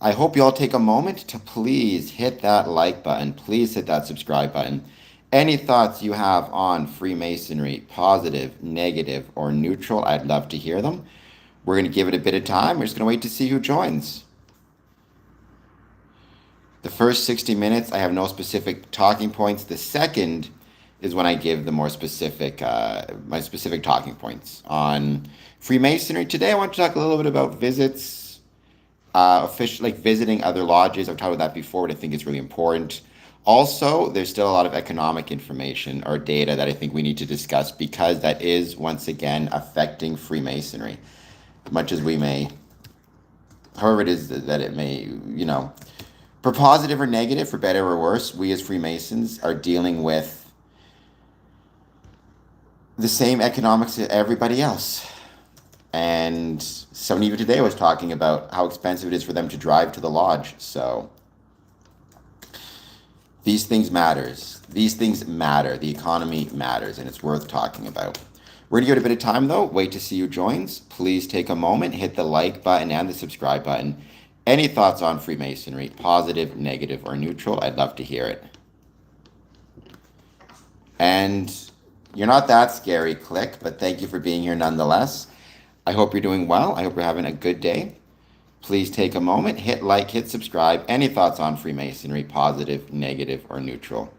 I hope you all take a moment to please hit that like button. Please hit that subscribe button. Any thoughts you have on Freemasonry, positive, negative, or neutral, I'd love to hear them. We're going to give it a bit of time. We're just going to wait to see who joins. The first 60 minutes, I have no specific talking points. The second is when I give the more specific, my specific talking points on Freemasonry. Today, I want to talk a little bit about visits, official, like visiting other lodges. I've talked about that before, but I think it's really important. Also, there's still a lot of economic information or data that I think we need to discuss because that is once again affecting Freemasonry, much as we may, however it is that it may, for positive or negative, for better or worse, we as Freemasons are dealing with the same economics that everybody else. And someone even today was talking about how expensive it is for them to drive to the lodge. So these things matters. These things matter. The economy matters, and it's worth talking about. We're going to give it a bit of time, though. Wait to see who joins. Please take a moment, hit the like button and the subscribe button. Any thoughts on Freemasonry, positive, negative, or neutral? I'd love to hear it. And you're not that scary, click, but thank you for being here nonetheless. I hope you're doing well. I hope you're having a good day. Please take a moment, hit like, hit subscribe. Any thoughts on Freemasonry, positive, negative, or neutral?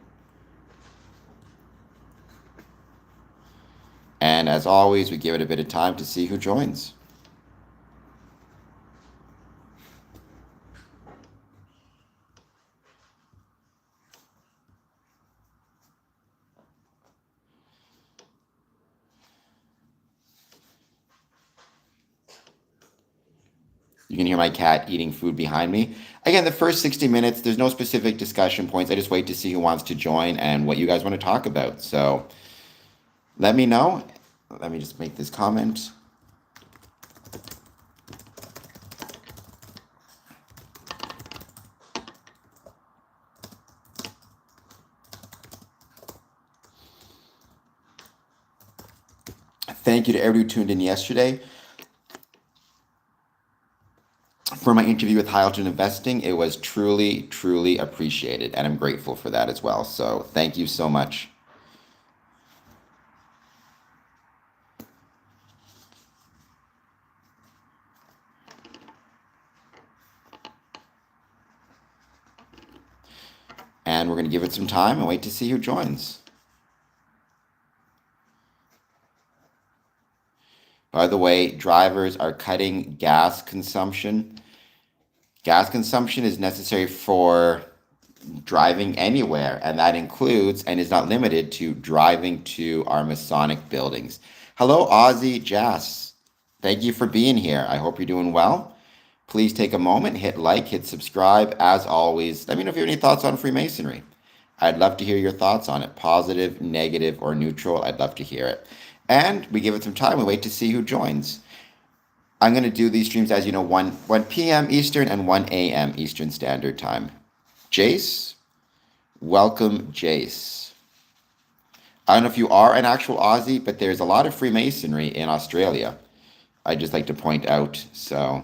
And as always, we give it a bit of time to see who joins. You can hear my cat eating food behind me. Again, the first 60 minutes, there's no specific discussion points. I just wait to see who wants to join and what you guys want to talk about. So let me know. Let me just make this comment. Thank you to everybody who tuned in yesterday for my interview with Hyalton Investing. It was truly, truly appreciated, and I'm grateful for that as well. So thank you so much. And we're going to give it some time and wait to see who joins. By the way, drivers are cutting gas consumption. Gas consumption is necessary for driving anywhere, and that includes and is not limited to driving to our Masonic buildings. Hello, Ozzy Jazz. Thank you for being here. I hope you're doing well. Please take a moment, hit like, hit subscribe. As always, let me know if you have any thoughts on Freemasonry. I'd love to hear your thoughts on it, positive, negative, or neutral. I'd love to hear it. And we give it some time. We wait to see who joins. I'm going to do these streams, as you know, 1 p.m. Eastern and 1 a.m. Eastern Standard Time. Jace, welcome, Jace. I don't know if you are an actual Aussie, but there's a lot of Freemasonry in Australia. I'd just like to point out, so...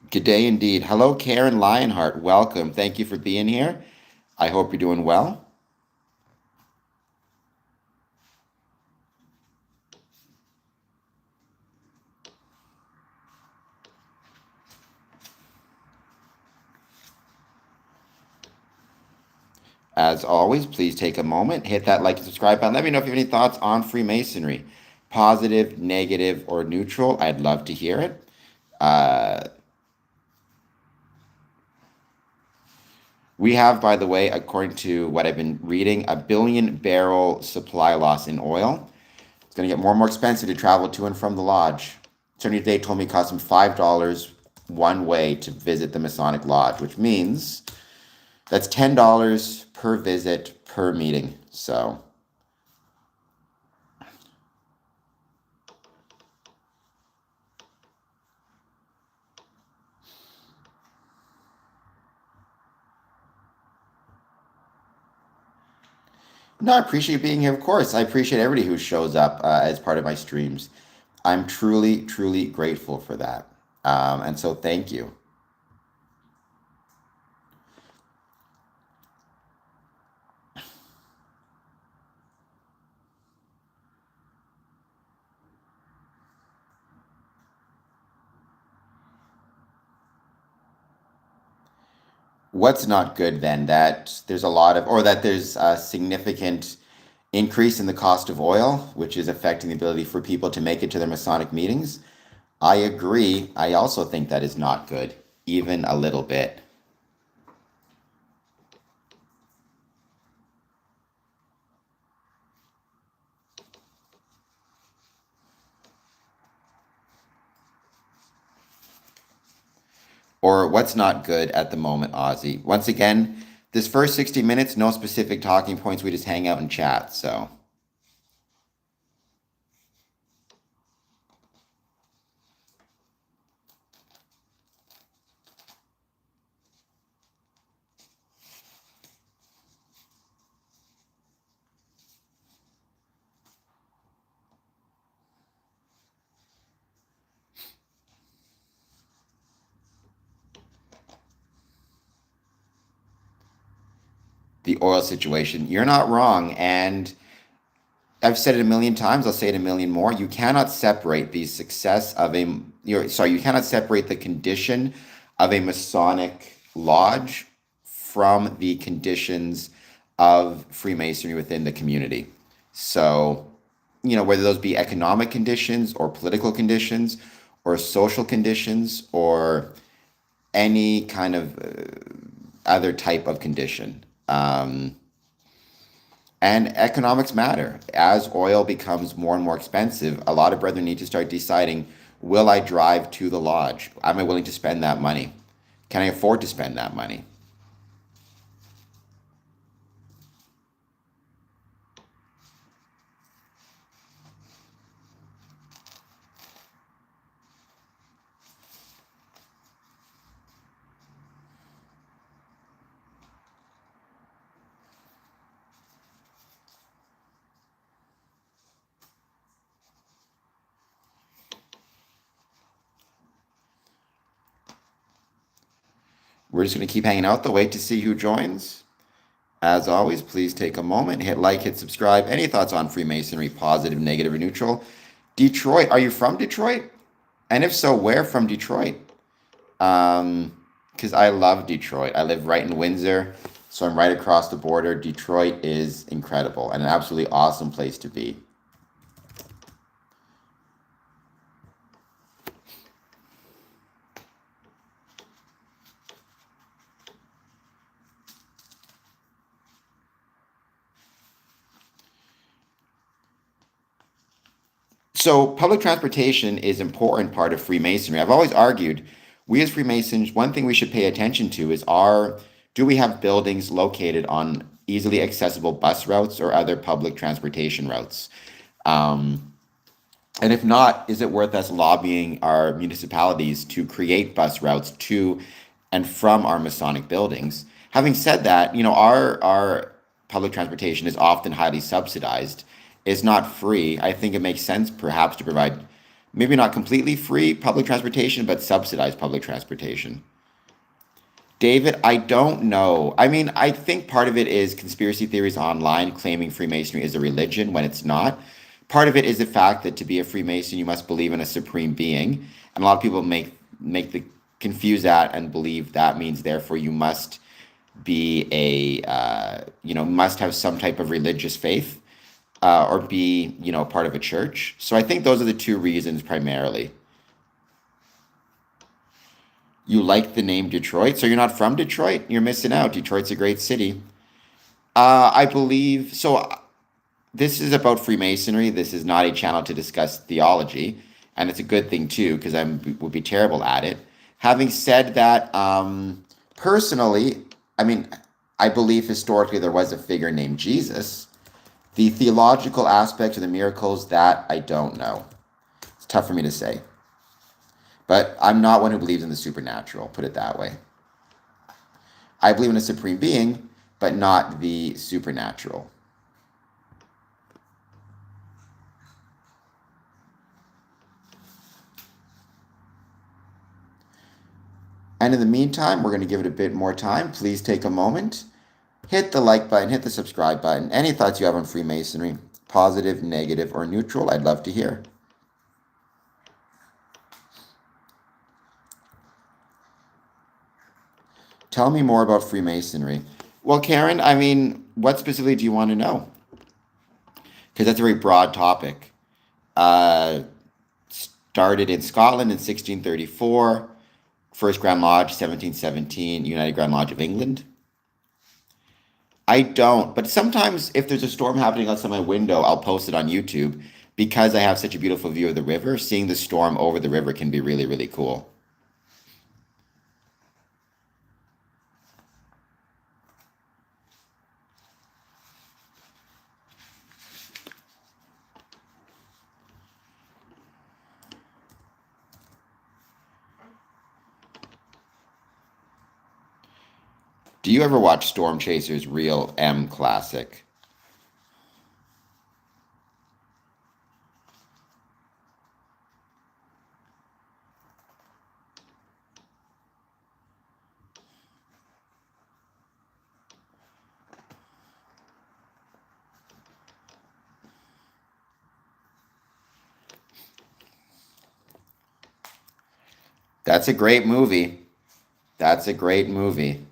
Good day indeed. Hello, Karen Lionheart. Welcome. Thank you for being here. I hope you're doing well. As always, please take a moment, hit that like and subscribe button. Let me know if you have any thoughts on Freemasonry, positive, negative, or neutral. I'd love to hear it. We have, by the way, according to what I've been reading, a 1 billion barrel supply loss in oil. It's going to get more and more expensive to travel to and from the lodge. Somebody today told me it cost him $5 one way to visit the Masonic Lodge, which means that's $10 per visit per meeting. So No, I appreciate being here. Of course, I appreciate everybody who shows up as part of my streams. I'm truly, truly grateful for that. And so thank you. What's not good then? That there's a lot of, or that there's a significant increase in the cost of oil, which is affecting the ability for people to make it to their Masonic meetings. I agree. I also think that is not good, even a little bit. Or what's not good at the moment, Ozzy. Once again, this first 60 minutes, no specific talking points. We just hang out and chat. So, the oil situation, you're not wrong. And I've said it a million times. I'll say it a million more. You cannot separate the success of a, you cannot separate the condition of a Masonic lodge from the conditions of Freemasonry within the community. So, whether those be economic conditions or political conditions or social conditions or any kind of other type of condition. And economics matter. As oil becomes more and more expensive, a lot of brethren need to start deciding, will I drive to the lodge? Am I willing to spend that money? Can I afford to spend that money? We're just going to keep hanging out, though. Wait to see who joins. As always, please take a moment, hit like, hit subscribe. Any thoughts on Freemasonry, positive, negative, or neutral? Detroit, are you from Detroit? And if so, where from Detroit? Because I love Detroit. I live right in Windsor, so I'm right across the border. Detroit is incredible and an absolutely awesome place to be. So public transportation is an important part of Freemasonry. I've always argued we as Freemasons, one thing we should pay attention to is do we have buildings located on easily accessible bus routes or other public transportation routes? Um, and if not, is it worth us lobbying our municipalities to create bus routes to and from our Masonic buildings? Having said that, our public transportation is often highly subsidized. It's not free. I think it makes sense perhaps to provide maybe not completely free public transportation, but subsidized public transportation. David, I don't know. I mean, I think part of it is conspiracy theories online claiming Freemasonry is a religion when it's not. Part of it is the fact that to be a Freemason, you must believe in a supreme being, and a lot of people make the confuse that and believe that means therefore you must be must have some type of religious faith or be part of a church. So I think those are the two reasons primarily. You like the name Detroit, so you're not from Detroit. You're missing out. Detroit's a great city. I believe so. This is about Freemasonry. This is not a channel to discuss theology, and it's a good thing too because I would be terrible at it. Having said that, personally, I mean, I believe historically there was a figure named Jesus. The theological aspects of the miracles, that I don't know. It's tough for me to say. But I'm not one who believes in the supernatural, put it that way. I believe in a supreme being, but not the supernatural. And in the meantime, we're going to give it a bit more time. Please take a moment, hit the like button, hit the subscribe button. Any thoughts you have on Freemasonry, positive, negative, or neutral, I'd love to hear. Tell me more about Freemasonry. Well, Karen, I mean, what specifically do you want to know? Because that's a very broad topic. Started in Scotland in 1634, First Grand Lodge, 1717, United Grand Lodge of England. I don't, but sometimes if there's a storm happening outside my window, I'll post it on YouTube because I have such a beautiful view of the river. Seeing the storm over the river can be really, really cool. Do you ever watch Storm Chasers Real M Classic? That's a great movie. That's a great movie.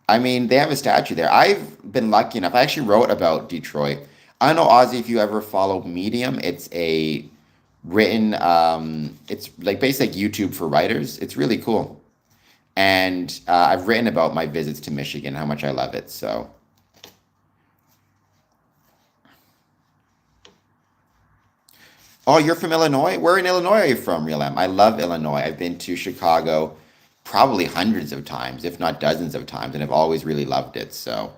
I mean, they have a statue there. I've been lucky enough. I actually wrote about Detroit. I don't know, Ozzy, if you ever follow Medium. It's a written, it's like basically like YouTube for writers. It's really cool. And I've written about my visits to Michigan, how much I love it. So, oh, you're from Illinois? Where in Illinois are you from, Real M? I love Illinois. I've been to Chicago probably hundreds of times, if not dozens of times, and I've always really loved it. So,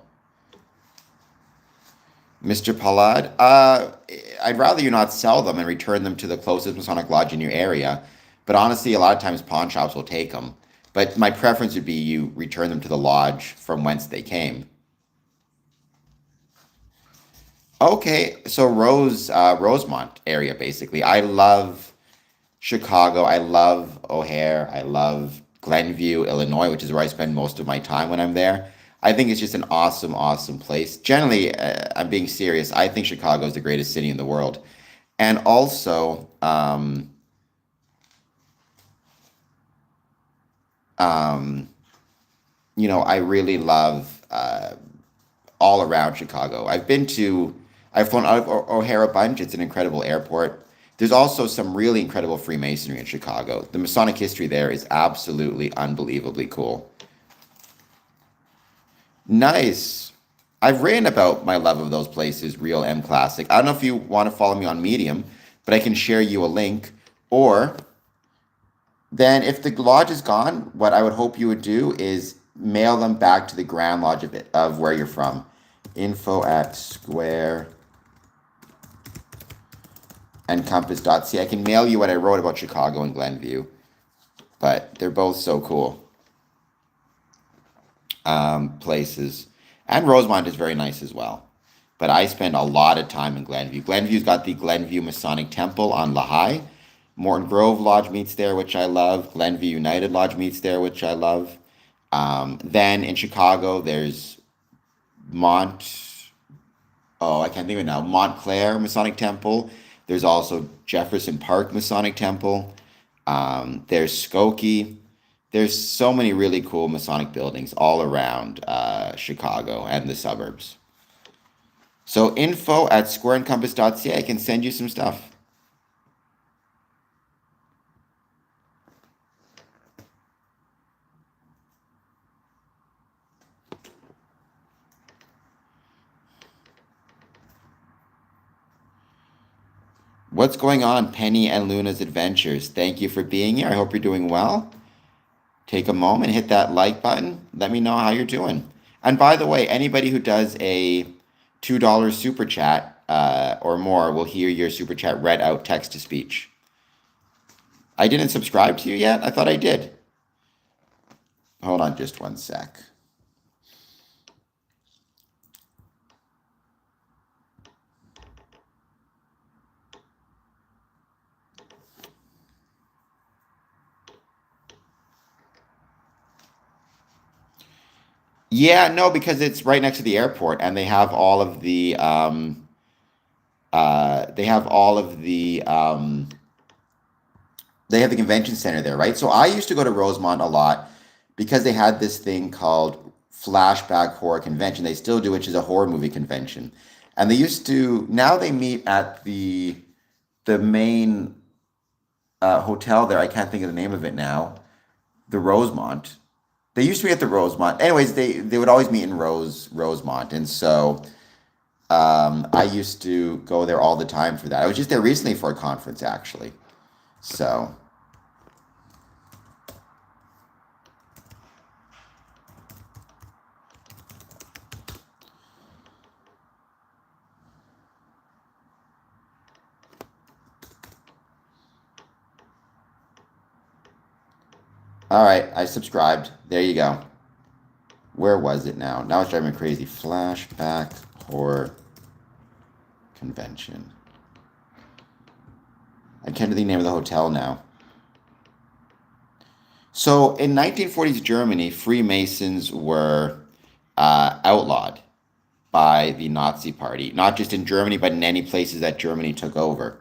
Mr. Pollard, I'd rather you not sell them and return them to the closest Masonic lodge in your area. But honestly, a lot of times pawn shops will take them. But my preference would be you return them to the lodge from whence they came. Okay, so Rosemont area, basically. I love Chicago. I love O'Hare. I love Glenview, Illinois, which is where I spend most of my time when I'm there. I think it's just an awesome, awesome place. Generally, I'm being serious. I think Chicago is the greatest city in the world. And also, um, I really love all around Chicago. I've flown out of O'Hare a bunch. It's an incredible airport. There's also some really incredible Freemasonry in Chicago. The Masonic history there is absolutely unbelievably cool. Nice. I've written about my love of those places, Real M Classic. I don't know if you want to follow me on Medium, but I can share you a link. Or then, if the lodge is gone, what I would hope you would do is mail them back to the Grand Lodge of where you're from. Info at square and compass.ca. I can mail you what I wrote about Chicago and Glenview, but they're both so cool places. And Rosemont is very nice as well. But I spend a lot of time in Glenview. Glenview's got the Glenview Masonic Temple on Lehigh. Morton Grove Lodge meets there, which I love. Glenview United Lodge meets there, which I love. Then in Chicago, there's Mont, oh, I can't think of it now, Montclair Masonic Temple. There's also Jefferson Park Masonic Temple. There's Skokie. There's so many really cool Masonic buildings all around Chicago and the suburbs. So info at squareandcompass.ca. I can send you some stuff. What's going on, Penny and Luna's Adventures? Thank you for being here. I hope you're doing well. Take a moment, hit that like button. Let me know how you're doing. And by the way, anybody who does a $2 super chat or more will hear your super chat read out text to speech. I didn't subscribe to you yet? I thought I did. Hold on just one sec. Yeah, no, because it's right next to the airport, and they have all of the they have the convention center there, right? So I used to go to Rosemont a lot because they had this thing called Flashback Horror Convention. They still do, which is a horror movie convention. And they used to now they meet at the main hotel there. I can't think of the name of it now. The Rosemont. They used to be at the Rosemont. Anyways, they would always meet in Rosemont, and so I used to go there all the time for that. I was just there recently for a conference, actually. So, all right, I subscribed. There you go. Where was it now? Now it's driving me crazy. Flashback Horror Convention. I can't remember the name of the hotel now. So in 1940s Germany, Freemasons were outlawed by the Nazi Party, not just in Germany, but in any places that Germany took over.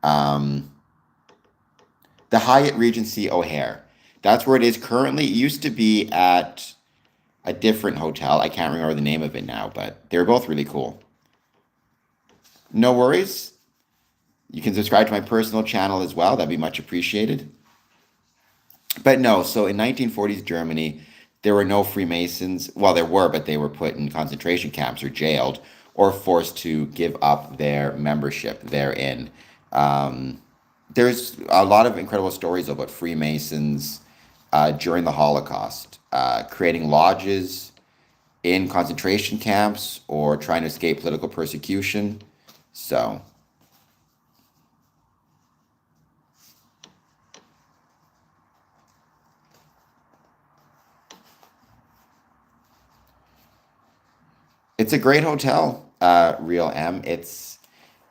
Um, the Hyatt Regency O'Hare. That's where it is currently. It used to be at a different hotel. I can't remember the name of it now, but they're both really cool. No worries. You can subscribe to my personal channel as well. That'd be much appreciated. But no, so in 1940s Germany, there were no Freemasons. Well, there were, but they were put in concentration camps or jailed or forced to give up their membership therein. Um, there's a lot of incredible stories about Freemasons during the Holocaust, creating lodges in concentration camps or trying to escape political persecution. So it's a great hotel, Real M.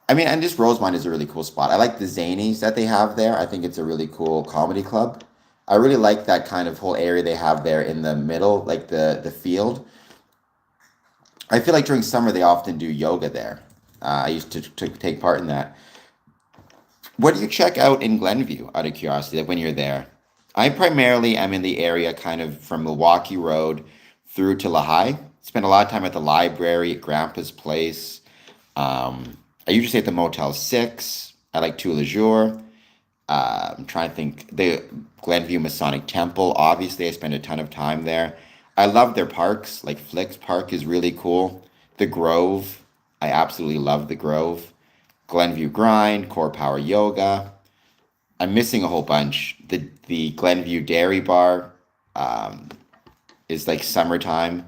I mean, and just Rosemont is a really cool spot. I like the Zanies that they have there. I think it's a really cool comedy club. I really like that kind of whole area they have there in the middle, like the field. I feel like during summer they often do yoga there. I used to take part in that. What do you check out in Glenview, out of curiosity, like when you're there? I primarily am in the area kind of from Milwaukee Road through to Lehigh. Spend a lot of time at the library, at Grandpa's place. I usually stay at the Motel 6. I like Two Lejour. I'm trying to think. The Glenview Masonic Temple, obviously, I spend a ton of time there. I love their parks, like Flicks Park is really cool. The Grove, I absolutely love the Grove. Glenview Grind, Core Power Yoga. I'm missing a whole bunch. The Glenview Dairy Bar um, is like summertime.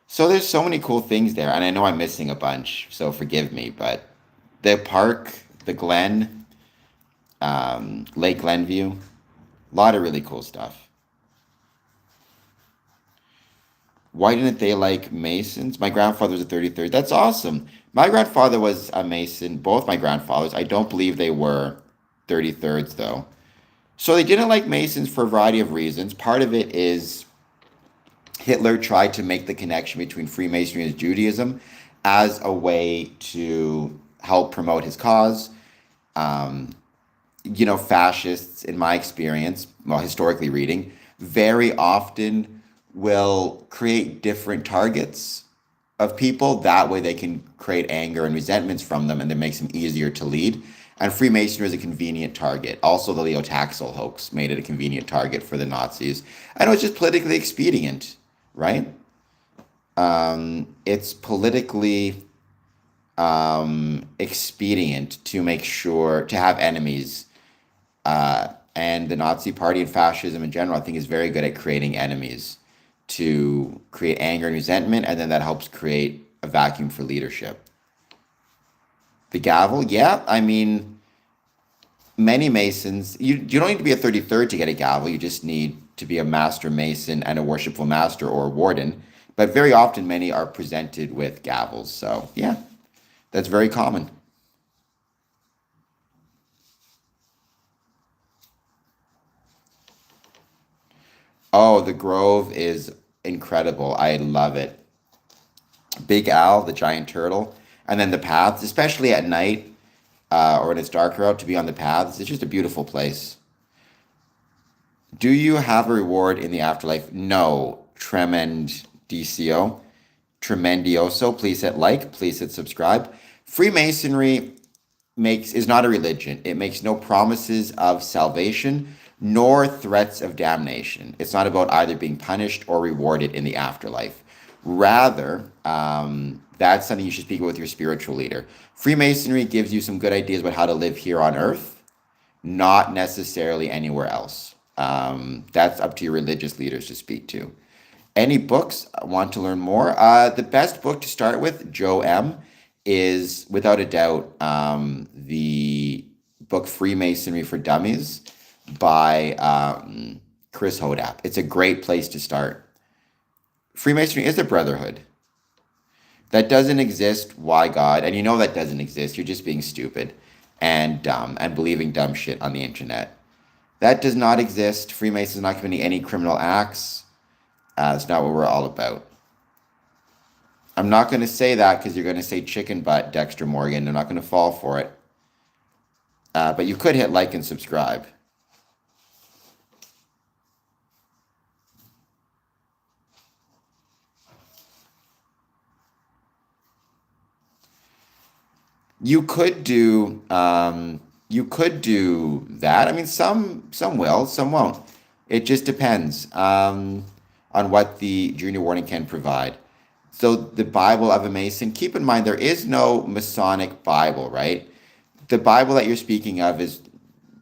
So there's so many cool things there, and I know I'm missing a bunch, so forgive me, but the park, the Glen, Lake Glenview, a lot of really cool stuff. Why didn't they like Masons? My grandfather was a 33rd. That's awesome. My grandfather was a Mason, both my grandfathers. I don't believe they were 33rds, though. So they didn't like Masons for a variety of reasons. Part of it is Hitler tried to make the connection between Freemasonry and Judaism as a way to help promote his cause. Um, Fascists, in my experience, well, historically reading, very often will create different targets of people. That way they can create anger and resentments from them, and it makes them easier to lead. And Freemasonry is a convenient target. Also, the Leo Taxil hoax made it a convenient target for the Nazis. I know it's just politically expedient, right? It's politically expedient to make sure to have enemies. And the Nazi Party and fascism in general, I think, is very good at creating enemies to create anger and resentment, and then that helps create a vacuum for leadership. The gavel, yeah, I mean, many Masons, you don't need to be a 33rd to get a gavel, you just need to be a master Mason and a worshipful master or a warden. But very often, many are presented with gavels. So, yeah, that's very common. Oh, the Grove is incredible. I love it. Big Al, the giant turtle, and then the paths, especially at night or when it's darker out, to be on the paths. It's just a beautiful place. Do you have a reward in the afterlife? No. Tremendioso. Please hit like. Please hit subscribe. Freemasonry is not a religion. It makes no promises of salvation nor threats of damnation. It's not about either being punished or rewarded in the afterlife. Rather, that's something you should speak with your spiritual leader. Freemasonry gives you some good ideas about how to live here on earth, not necessarily anywhere else. That's up to your religious leaders to speak to. Any books? Want to learn more? The best book to start with, Joe M., is without a doubt the book Freemasonry for Dummies by Chris Hodap. It's a great place to start. Freemasonry is a brotherhood. That doesn't exist. Why, God? And you know that doesn't exist. You're just being stupid and dumb and believing dumb shit on the internet. That does not exist. Freemasons are not committing any criminal acts. It's not what we're all about. I'm not going to say that because you're going to say chicken butt, Dexter Morgan. I'm not going to fall for it. But you could hit like and subscribe. You could do that. I mean, some will, some won't. It just depends on what the junior warning can provide. So the Bible of a Mason, keep in mind there is no Masonic Bible, right? The Bible that you're speaking of is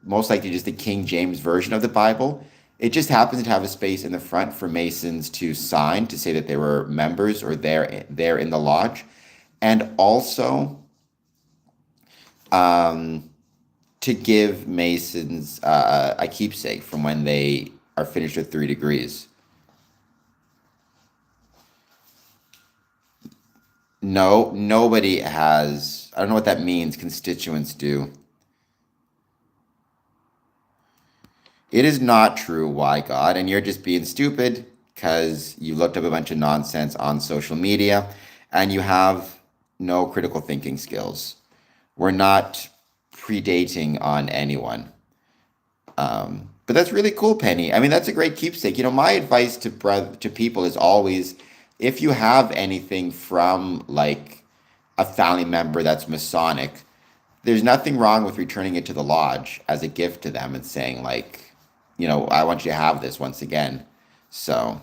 most likely just the King James version of the Bible. It just happens to have a space in the front for Masons to sign to say that they were members or they're in the lodge, and also to give Masons a keepsake from when they are finished with 3 degrees. No, nobody has. I don't know what that means. Constituents do. It is not true, why God? And you're just being stupid because you looked up a bunch of nonsense on social media and you have no critical thinking skills. We're not predating on anyone. But that's really cool, Penny. I mean, that's a great keepsake. You know, my advice to people is always, if you have anything from like a family member that's Masonic, there's nothing wrong with returning it to the lodge as a gift to them and saying like, you know, I want you to have this once again. So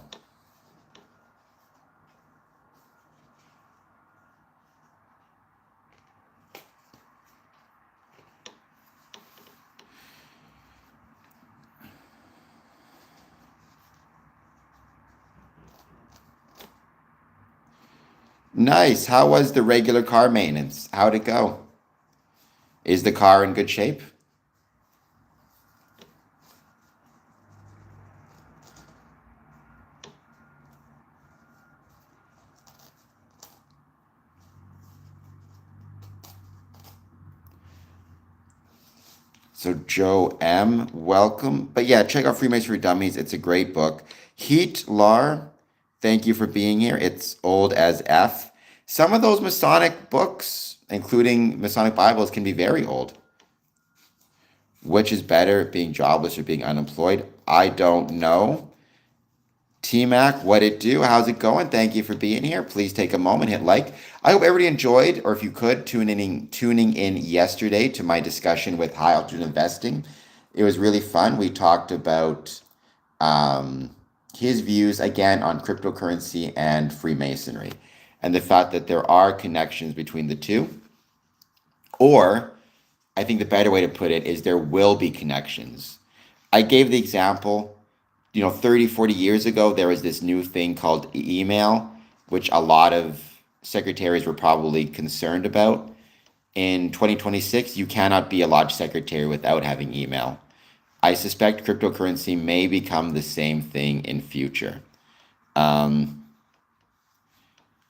nice. How was the regular car maintenance? How'd it go? Is the car in good shape? So Joe M, welcome. But yeah, check out Freemasonry Dummies. It's a great book. Heat Lar, thank you for being here. It's old as F. Some of those Masonic books, including Masonic Bibles, can be very old. Which is better, being jobless or being unemployed? I don't know. T-Mac, what it do? How's it going? Thank you for being here. Please take a moment, hit like. I hope everybody enjoyed, or if you could, tuning in yesterday to my discussion with High Altitude Investing. It was really fun. We talked about his views, again, on cryptocurrency and Freemasonry, and the fact that there are connections between the two. Or, I think the better way to put it is there will be connections. I gave the example, 30, 40 years ago, there was this new thing called email, which a lot of secretaries were probably concerned about. In 2026, you cannot be a lodge secretary without having email. I suspect cryptocurrency may become the same thing in future.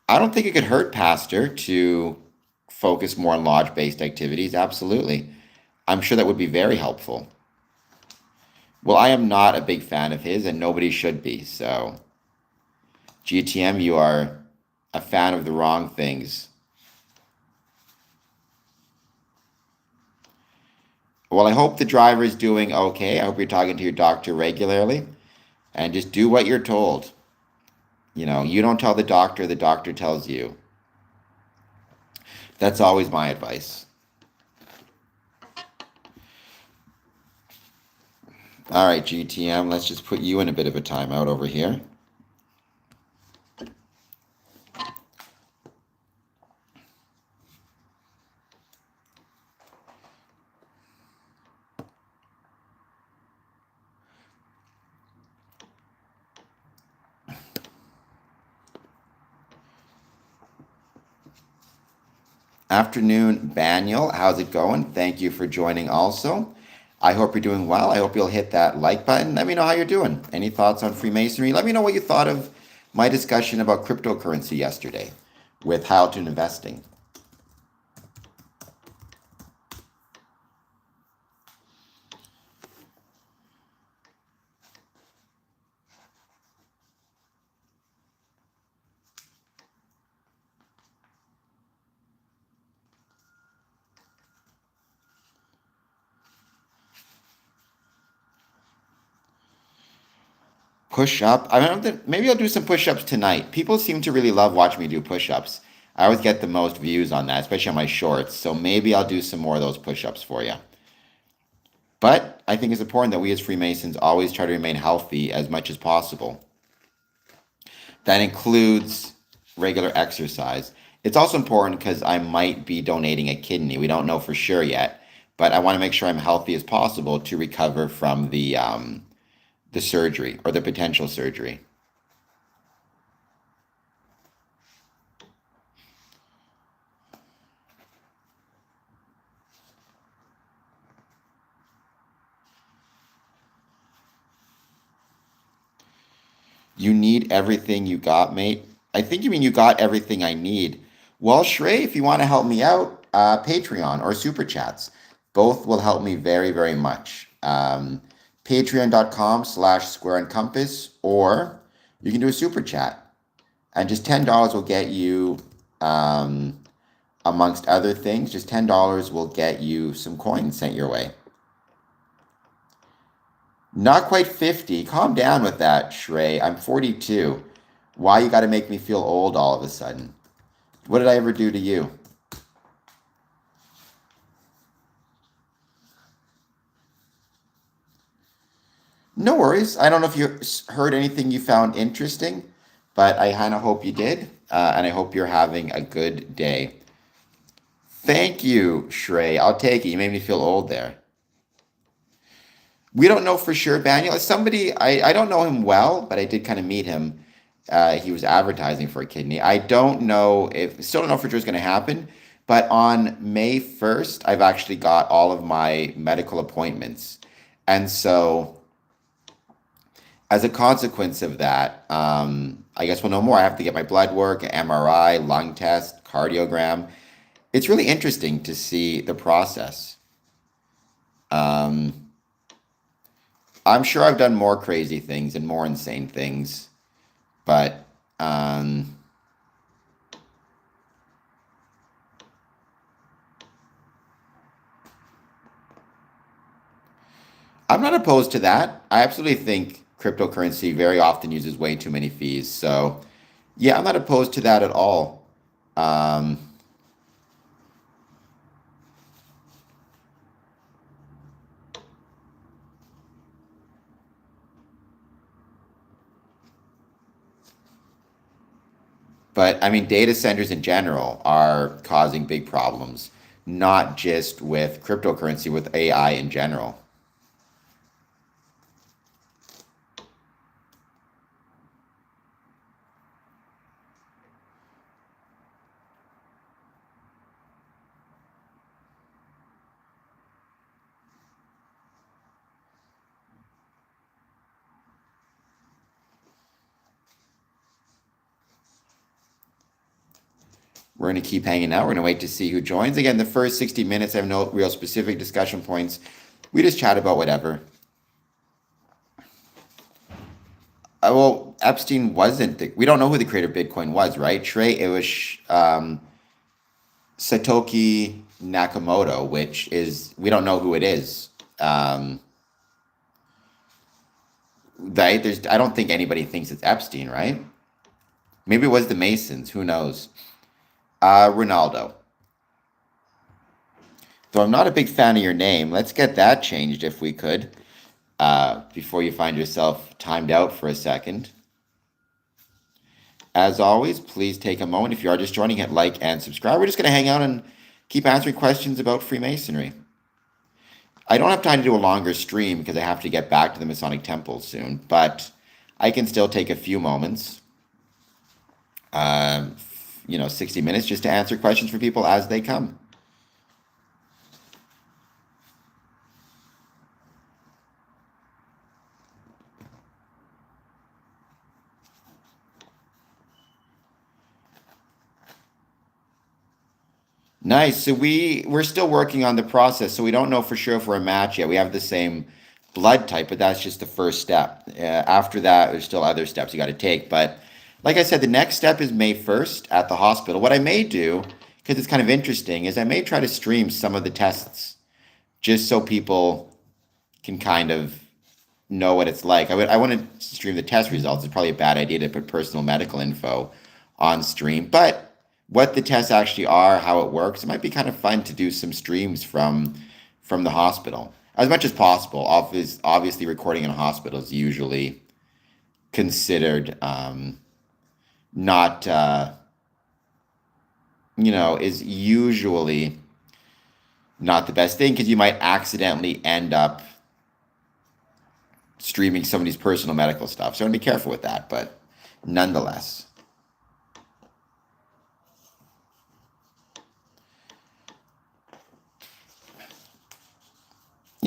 I don't think it could hurt Pastor to focus more on lodge-based activities. Absolutely. I'm sure that would be very helpful. Well, I am not a big fan of his, and nobody should be, so GTM, you are a fan of the wrong things. Well, I hope the driver is doing okay. I hope you're talking to your doctor regularly and just do what you're told. You don't tell the doctor tells you. That's always my advice. All right, GTM, let's just put you in a bit of a timeout over here. Afternoon, Baniel. How's it going? Thank you for joining also. I hope you're doing well. I hope you'll hit that like button. Let me know how you're doing. Any thoughts on Freemasonry? Let me know what you thought of my discussion about cryptocurrency yesterday with Houghton Investing. Push up. I don't think, maybe I'll do some push ups tonight. People seem to really love watching me do push ups. I always get the most views on that, especially on my shorts. So maybe I'll do some more of those push ups for you. But I think it's important that we as Freemasons always try to remain healthy as much as possible. That includes regular exercise. It's also important because I might be donating a kidney. We don't know for sure yet, but I want to make sure I'm healthy as possible to recover from the surgery or the potential surgery. You need everything you got, mate. I think you mean you got everything I need. Well, Shrey, if you want to help me out, Patreon or Super Chats, both will help me very, very much. Patreon.com/square and compass, or you can do a Super Chat. And just $10 will get you, amongst other things, just $10 will get you some coins sent your way. Not quite 50. Calm down with that, Shrey. I'm 42. Why you got to make me feel old all of a sudden? What did I ever do to you? No worries. I don't know if you heard anything you found interesting, but I kind of hope you did. And I hope you're having a good day. Thank you, Shrey. I'll take it. You made me feel old there. We don't know for sure, Daniel. It's somebody, I don't know him well, but I did kind of meet him. He was advertising for a kidney. I don't know if, still don't know for sure it's going to happen, but on May 1st, I've actually got all of my medical appointments. And so, as a consequence of that, I guess we'll know more. I have to get my blood work, MRI, lung test, cardiogram. It's really interesting to see the process. Um, I'm sure I've done more crazy things and more insane things, but I'm not opposed to that. I absolutely think cryptocurrency very often uses way too many fees. So, yeah, I'm not opposed to that at all. Um, but I mean, data centers in general are causing big problems, not just with cryptocurrency, with AI in general. We're going to keep hanging out. We're going to wait to see who joins. Again, the first 60 minutes, I have no real specific discussion points. We just chat about whatever. Well, Epstein wasn't we don't know who the creator of Bitcoin was, right? Trey, it was Satoshi Nakamoto, which is, we don't know who it is. Right? I don't think anybody thinks it's Epstein, right? Maybe it was the Masons. Who knows? Ronaldo. Though I'm not a big fan of your name, let's get that changed if we could, before you find yourself timed out for a second. As always, please take a moment. If you are just joining, hit like and subscribe. We're just going to hang out and keep answering questions about Freemasonry. I don't have time to do a longer stream because I have to get back to the Masonic Temple soon, but I can still take a few moments, 60 minutes just to answer questions for people as they come. Nice. So we're still working on the process, so we don't know for sure if we're a match yet. We have the same blood type, but that's just the first step. After that, there's still other steps you got to take. But like I said, the next step is May 1st at the hospital. What I may do, because it's kind of interesting, is I may try to stream some of the tests just so people can kind of know what it's like. I want to stream the test results. It's probably a bad idea to put personal medical info on stream, but what the tests actually are, how it works, it might be kind of fun to do some streams from the hospital as much as possible. Obviously, recording in a hospital is usually considered not is usually not the best thing, because you might accidentally end up streaming somebody's personal medical stuff. So I'm gonna be careful with that, but nonetheless.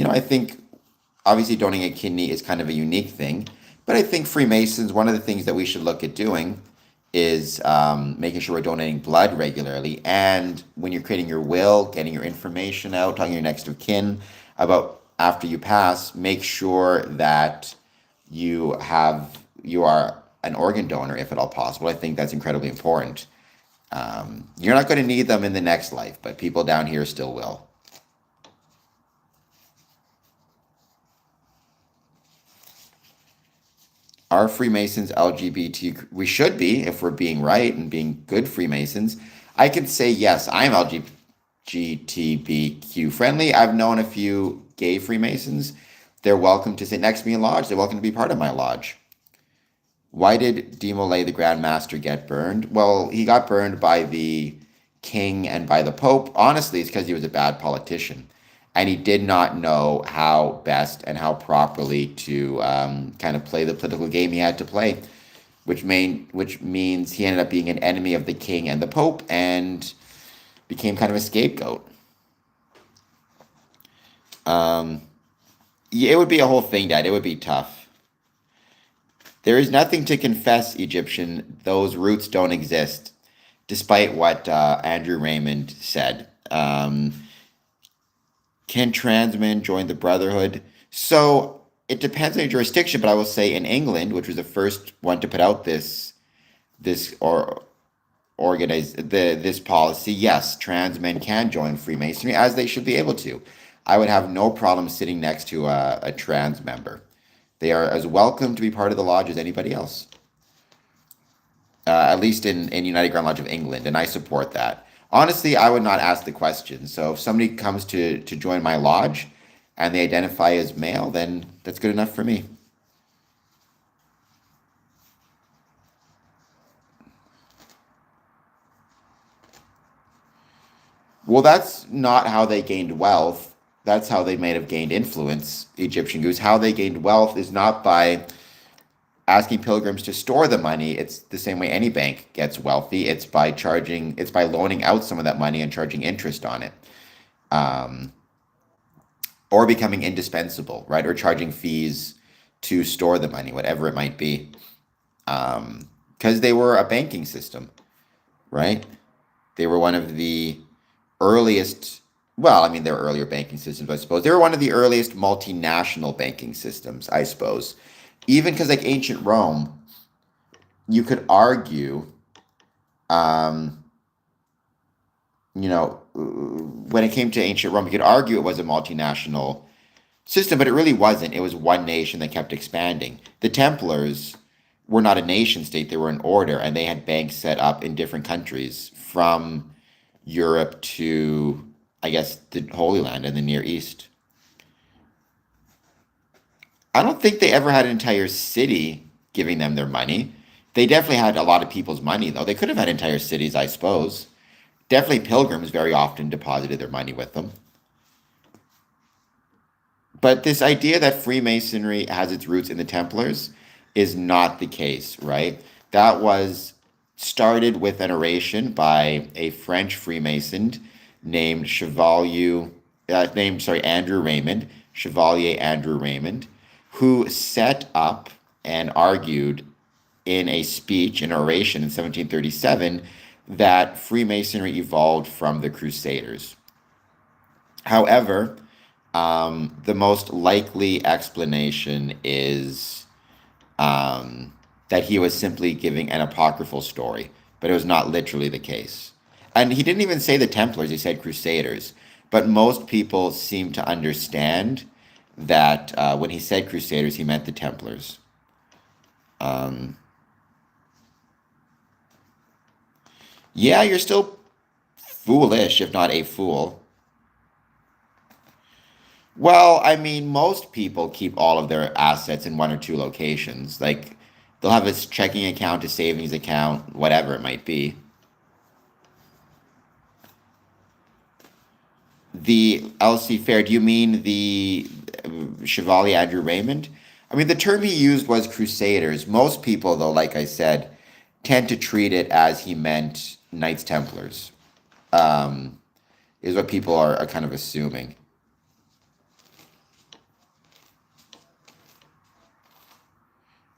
I think obviously donating a kidney is kind of a unique thing, but I think Freemasons, one of the things that we should look at doing is making sure we're donating blood regularly. And when you're creating your will, getting your information out, talking to your next of kin about after you pass, make sure that you are an organ donor if at all possible. I think that's incredibly important. You're not going to need them in the next life, but people down here still will. Are Freemasons LGBT? We should be, if we're being right and being good Freemasons. I could say yes, I'm LGBTQ friendly. I've known a few gay Freemasons. They're welcome to sit next to me in lodge. They're welcome to be part of my lodge. Why did De Molay, the Grand Master, get burned? Well, he got burned by the king and by the Pope. Honestly, it's because he was a bad politician. And he did not know how best and how properly to kind of play the political game he had to play, which means he ended up being an enemy of the king and the Pope and became kind of a scapegoat. It would be a whole thing, Dad. It would be tough. There is nothing to confess, Egyptian. Those roots don't exist, despite what Andrew Raymond said. Can trans men join the Brotherhood? So it depends on your jurisdiction, but I will say in England, which was the first one to put out this policy, yes, trans men can join Freemasonry, as they should be able to. I would have no problem sitting next to a trans member. They are as welcome to be part of the lodge as anybody else. At least in United Grand Lodge of England, and I support that. Honestly, I would not ask the question. So if somebody comes to join my lodge and they identify as male, then that's good enough for me. Well, that's not how they gained wealth. That's how they may have gained influence, Egyptian Goose. How they gained wealth is not by asking pilgrims to store the money. It's the same way any bank gets wealthy. It's by loaning out some of that money and charging interest on it. Or becoming indispensable, right? Or charging fees to store the money, whatever it might be. Because they were a banking system, right? They were one of the earliest, well, I mean, there were earlier banking systems, I suppose. They were one of the earliest multinational banking systems, I suppose. Even because, like, ancient Rome, you could argue, um, when it came to ancient Rome, you could argue it was a multinational system, but it really wasn't. It was one nation that kept expanding. The Templars were not a nation state, they were an order, and they had banks set up in different countries from Europe to, I guess, the Holy Land and the Near East. I don't think they ever had an entire city giving them their money. They definitely had a lot of people's money, though. They could have had entire cities, I suppose. Definitely pilgrims very often deposited their money with them. But this idea that Freemasonry has its roots in the Templars is not the case, right? That was started with an oration by a French Freemason named Andrew Raymond, Chevalier Andrew Raymond, who set up and argued in a speech, an oration in 1737, that Freemasonry evolved from the Crusaders. However, the most likely explanation is that he was simply giving an apocryphal story, but it was not literally the case. And he didn't even say the Templars, he said Crusaders. But most people seem to understand that when he said Crusaders, he meant the Templars. Um, yeah, you're still foolish, if not a fool. Well, I mean, most people keep all of their assets in one or two locations. Like, they'll have a checking account, a savings account, whatever it might be. The LC Fair, do you mean the Chevalier Andrew Raymond? I mean, the term he used was Crusaders. Most people, though, like I said, tend to treat it as he meant Knights Templars, um, is what people are kind of assuming.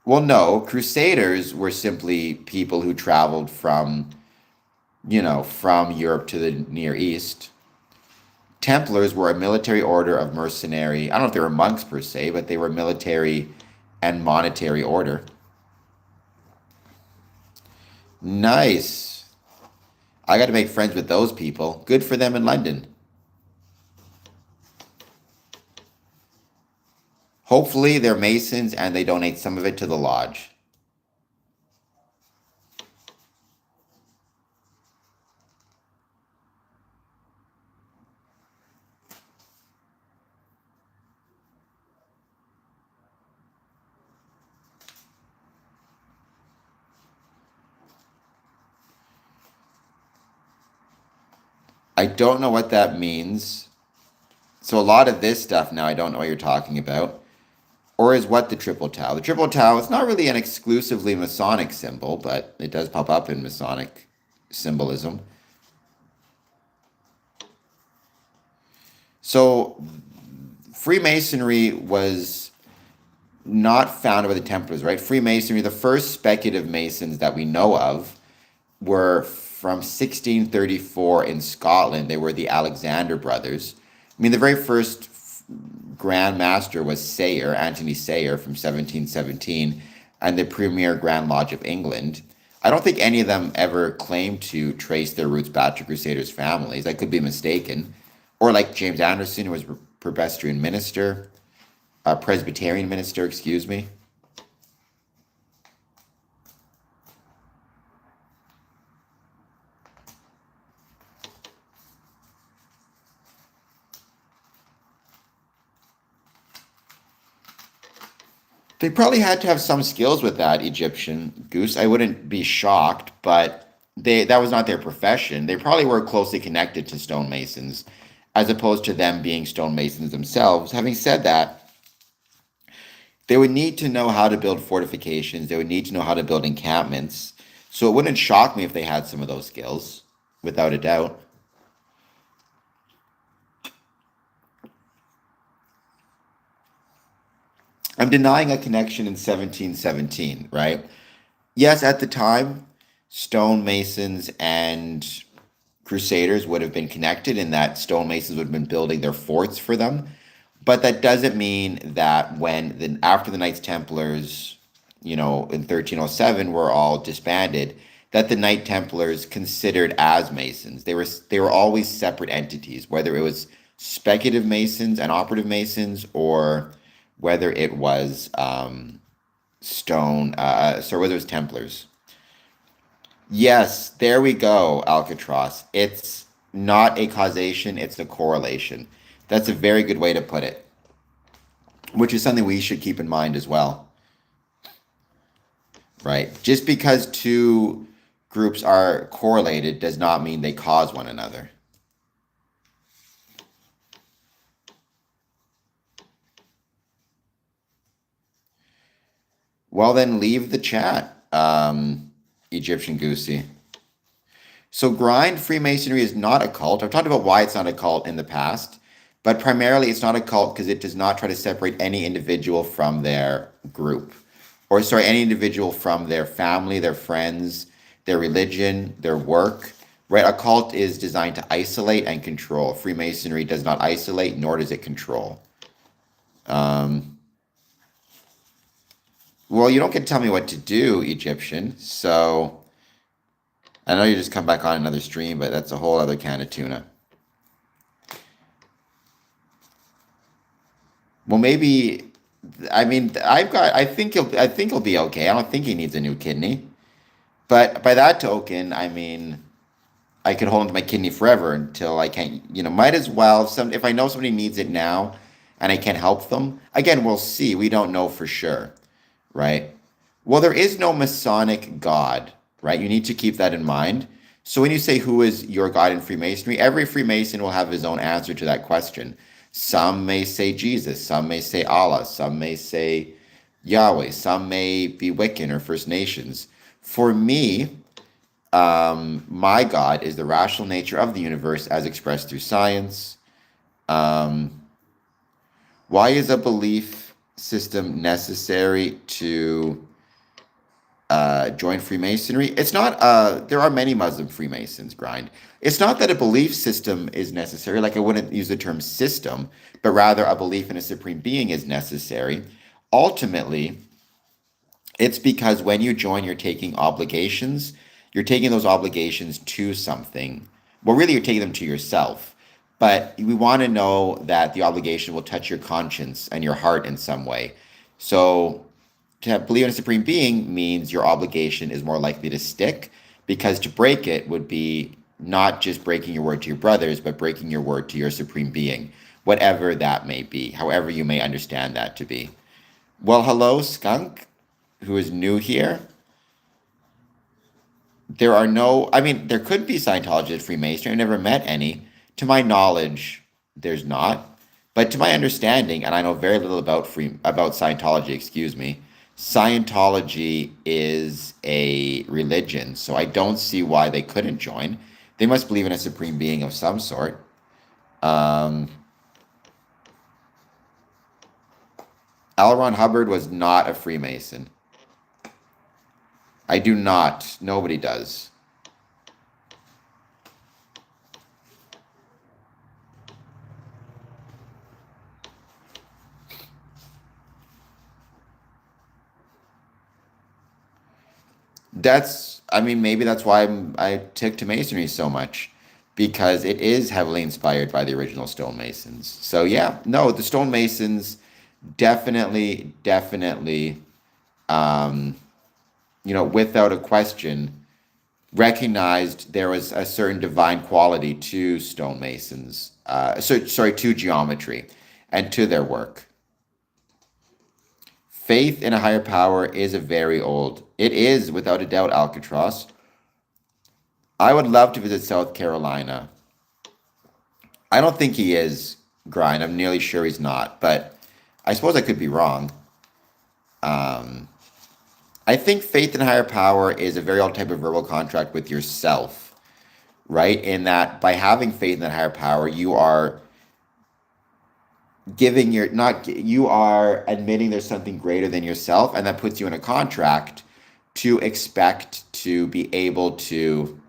Well, no, Crusaders were simply people who traveled from Europe to the Near East. Templars were a military order of mercenary. I don't know if they were monks per se, but they were military and monetary order. Nice. I got to make friends with those people. Good for them in London. Hopefully, they're Masons and they donate some of it to the lodge. I don't know what that means. So, a lot of this stuff now, I don't know what you're talking about. Or is what the triple tau? The triple tau is not really an exclusively Masonic symbol, but it does pop up in Masonic symbolism. So, Freemasonry was not founded by the Templars, right? Freemasonry, the first speculative Masons that we know of, were from 1634 in Scotland. They were the Alexander brothers. I mean, the very first Grand Master was Sayer, Anthony Sayer from 1717, and the Premier Grand Lodge of England. I don't think any of them ever claimed to trace their roots back to Crusaders' families. I could be mistaken. Or like James Anderson, who was Presbyterian minister, excuse me. They probably had to have some skills with that Egyptian goose. I wouldn't be shocked, but that was not their profession. They probably were closely connected to stonemasons, as opposed to them being stonemasons themselves. Having said that, they would need to know how to build fortifications. They would need to know how to build encampments. So it wouldn't shock me if they had some of those skills, without a doubt. I'm denying a connection in 1717, right? Yes, at the time, stonemasons and crusaders would have been connected in that stonemasons would have been building their forts for them. But that doesn't mean that after the Knights Templars in 1307 were all disbanded, that the Knight Templars considered as Masons. They were always separate entities, whether it was speculative Masons and operative Masons, or whether it was whether it was Templars. Yes, there we go, Alcatraz. It's not a causation, it's a correlation. That's a very good way to put it, which is something we should keep in mind as well, right? Just because two groups are correlated does not mean they cause one another. Well, then leave the chat, Egyptian Goosey. So grind Freemasonry is not a cult. I've talked about why it's not a cult in the past, but primarily it's not a cult because it does not try to separate any individual from their group, or sorry, any individual from their family, their friends, their religion, their work. Right? A cult is designed to isolate and control. Freemasonry does not isolate, nor does it control. Well, you don't get to tell me what to do, Egyptian. So I know you just come back on another stream, but that's a whole other can of tuna. Well, maybe. I mean, I think he'll be okay. I don't think he needs a new kidney. But by that token, I mean, I could hold on to my kidney forever until I can't. Might as well. If I know somebody needs it now, and I can't help them, again, we'll see. We don't know for sure. Right? Well, there is no Masonic God, right? You need to keep that in mind. So when you say who is your God in Freemasonry, every Freemason will have his own answer to that question. Some may say Jesus, some may say Allah, some may say Yahweh, some may be Wiccan or First Nations. For me, my God is the rational nature of the universe as expressed through science. Why is a belief system necessary to join Freemasonry? It's not. There are many Muslim Freemasons. Grind. It's not that a belief system is necessary. Like, I wouldn't use the term system, but rather a belief in a supreme being is necessary. Ultimately, it's because when you join, you're taking obligations. You're taking those obligations to something. Well, really, you're taking them to yourself. But we want to know that the obligation will touch your conscience and your heart in some way. So to believe in a supreme being means your obligation is more likely to stick, because to break it would be not just breaking your word to your brothers, but breaking your word to your supreme being, whatever that may be, however you may understand that to be. Well, hello, Skunk, who is new here. There could be Scientology at Freemasonry. I've never met any. To my knowledge, there's not. But to my understanding, and I know very little about Scientology, excuse me, Scientology is a religion, so I don't see why they couldn't join. They must believe in a supreme being of some sort. L. Ron Hubbard was not a Freemason. I do not. Nobody does. Maybe that's why I took to Masonry so much, because it is heavily inspired by the original stonemasons. So yeah, no, the stonemasons definitely, without a question, recognized there was a certain divine quality to stonemasons, to geometry and to their work. Faith in a higher power is it is without a doubt, Alcatraz. I would love to visit South Carolina. I don't think he is, Grind. I'm nearly sure he's not, but I suppose I could be wrong. I think faith in a higher power is a very old type of verbal contract with yourself, right? In that by having faith in that higher power, you are you are admitting there's something greater than yourself, and that puts you in a contract to expect to be able to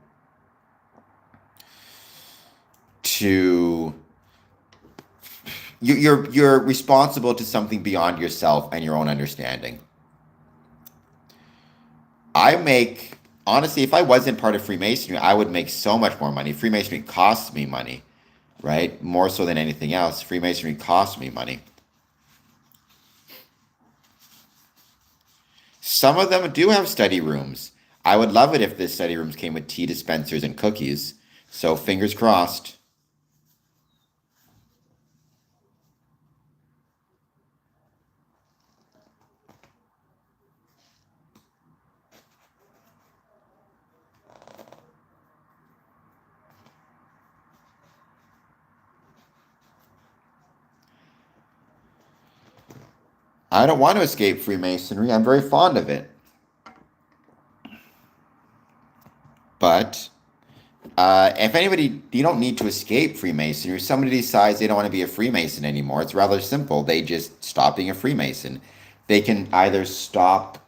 you're responsible to something beyond yourself and your own understanding. I make, honestly, if I wasn't part of Freemasonry, I would make so much more money. Freemasonry costs me money, right? More so than anything else. Freemasonry costs me money. Some of them do have study rooms. I would love it if the study rooms came with tea dispensers and cookies. So fingers crossed. I don't want to escape Freemasonry. I'm very fond of it. But if anybody, you don't need to escape Freemasonry. If somebody decides they don't want to be a Freemason anymore, it's rather simple. They just stop being a Freemason. They can either stop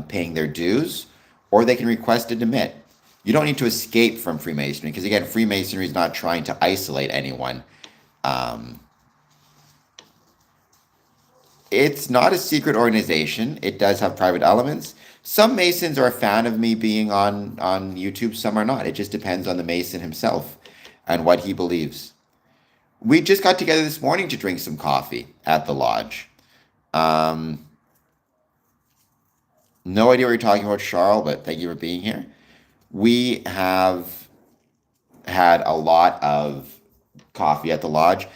paying their dues or they can request to demit. You don't need to escape from Freemasonry because, again, Freemasonry is not trying to isolate anyone. Um, it's not a secret organization. It does have private elements. Some Masons are a fan of me being on YouTube, some are not. It just depends on the Mason himself and what he believes. We just got together this morning to drink some coffee at the lodge. Um, no idea what you're talking about, Charles, but thank you for being here. We have had a lot of coffee at the lodge.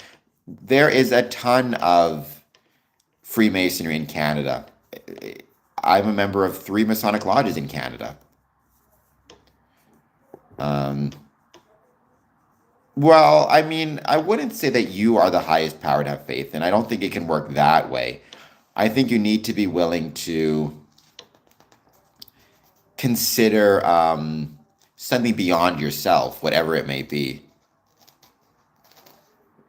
There is a ton of Freemasonry in Canada. I'm a member of 3 Masonic lodges in Canada. Um, well, I mean, I wouldn't say that you are the highest power to have faith, and I don't think it can work that way. I think you need to be willing to consider something beyond yourself, whatever it may be.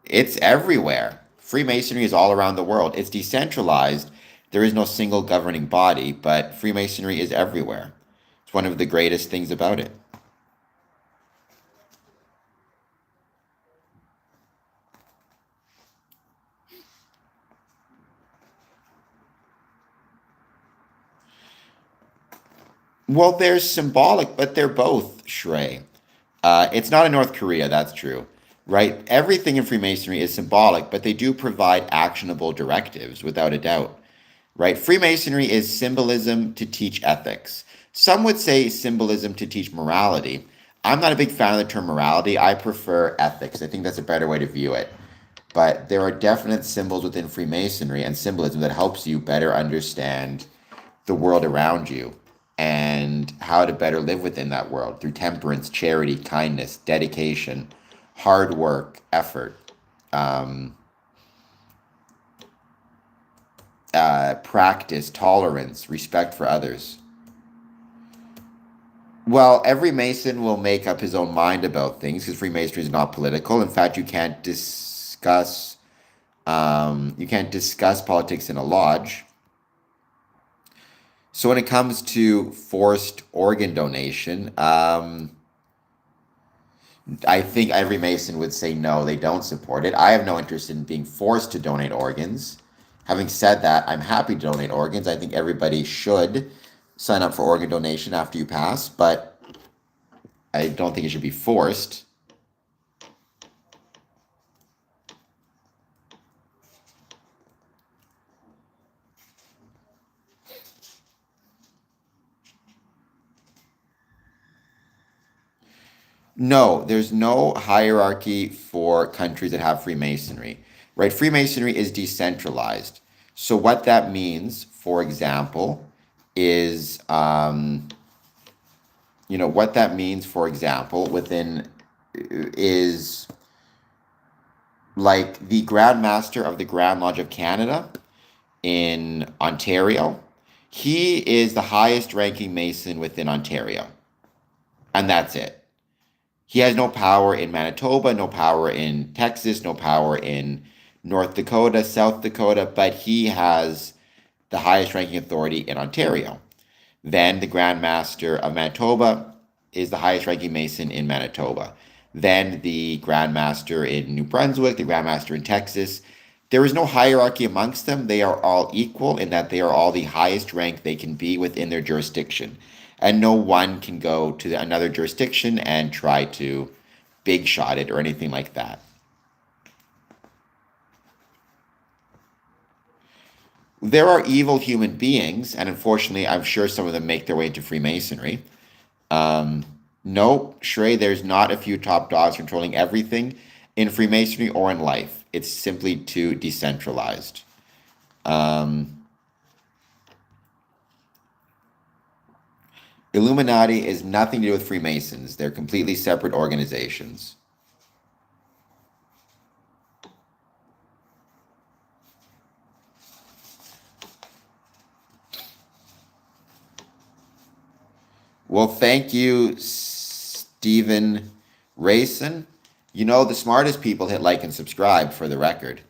It's everywhere. Freemasonry is all around the world. It's decentralized. There is no single governing body, but Freemasonry is everywhere. It's one of the greatest things about it. Well, they're symbolic, but they're both, Shrey. It's not in North Korea, that's true, right? Everything in Freemasonry is symbolic, but they do provide actionable directives, without a doubt, right? Freemasonry is symbolism to teach ethics. Some would say symbolism to teach morality. I'm not a big fan of the term morality. I prefer ethics. I think that's a better way to view it. But there are definite symbols within Freemasonry and symbolism that helps you better understand the world around you and how to better live within that world through temperance, charity, kindness, dedication, hard work, effort, um, practice, tolerance, respect for others. Well, every Mason will make up his own mind about things because Freemasonry is not political. In fact, you can't discuss politics in a lodge. So when it comes to forced organ donation, I think every Mason would say no, they don't support it. I have no interest in being forced to donate organs. Having said that, I'm happy to donate organs. I think everybody should sign up for organ donation after you pass, but I don't think it should be forced. No, there's no hierarchy for countries that have Freemasonry, right? Freemasonry is decentralized. So what that means, for example, is what that means, for example, within is like the Grand Master of the Grand Lodge of Canada in Ontario. He is the highest ranking Mason within Ontario, and that's it. He has no power in Manitoba, no power in Texas, no power in North Dakota, South Dakota, but he has the highest ranking authority in Ontario. Then the Grand Master of Manitoba is the highest ranking Mason in Manitoba. Then the Grand Master in New Brunswick, the Grand Master in Texas. There is no hierarchy amongst them. They are all equal in that they are all the highest rank they can be within their jurisdiction. and no one can go to another jurisdiction and try to big shot it or anything like that. There are evil human beings, and unfortunately, I'm sure some of them make their way into Freemasonry. No, Shrey, there's not a few top dogs controlling everything in Freemasonry or in life. It's simply too decentralized. Illuminati is nothing to do with Freemasons. They're completely separate organizations. Well, thank you, Stephen Rayson. You know, the smartest people hit like and subscribe, for the record.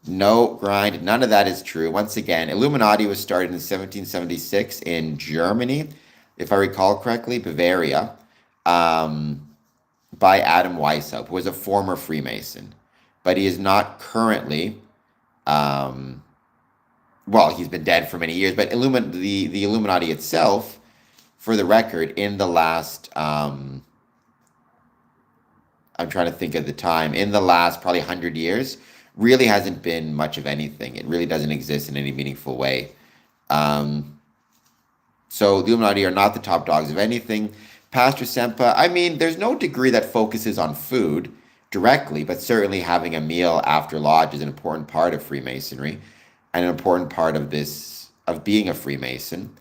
No, grind, none of that is true. Once again, Illuminati was started in 1776 in Germany, if I recall correctly, Bavaria, by Adam Weishaupt, who was a former Freemason. But he is not currently, well, he's been dead for many years, but the Illuminati itself, for the record, in the last, I'm trying to think of the time, in the last probably 100 years, really hasn't been much of anything. It really doesn't exist in any meaningful way. So the Illuminati are not the top dogs of anything. Pastor Sempa, I mean, there's no degree that focuses on food directly, but certainly having a meal after lodge is an important part of Freemasonry and an important part of this, of being a Freemason.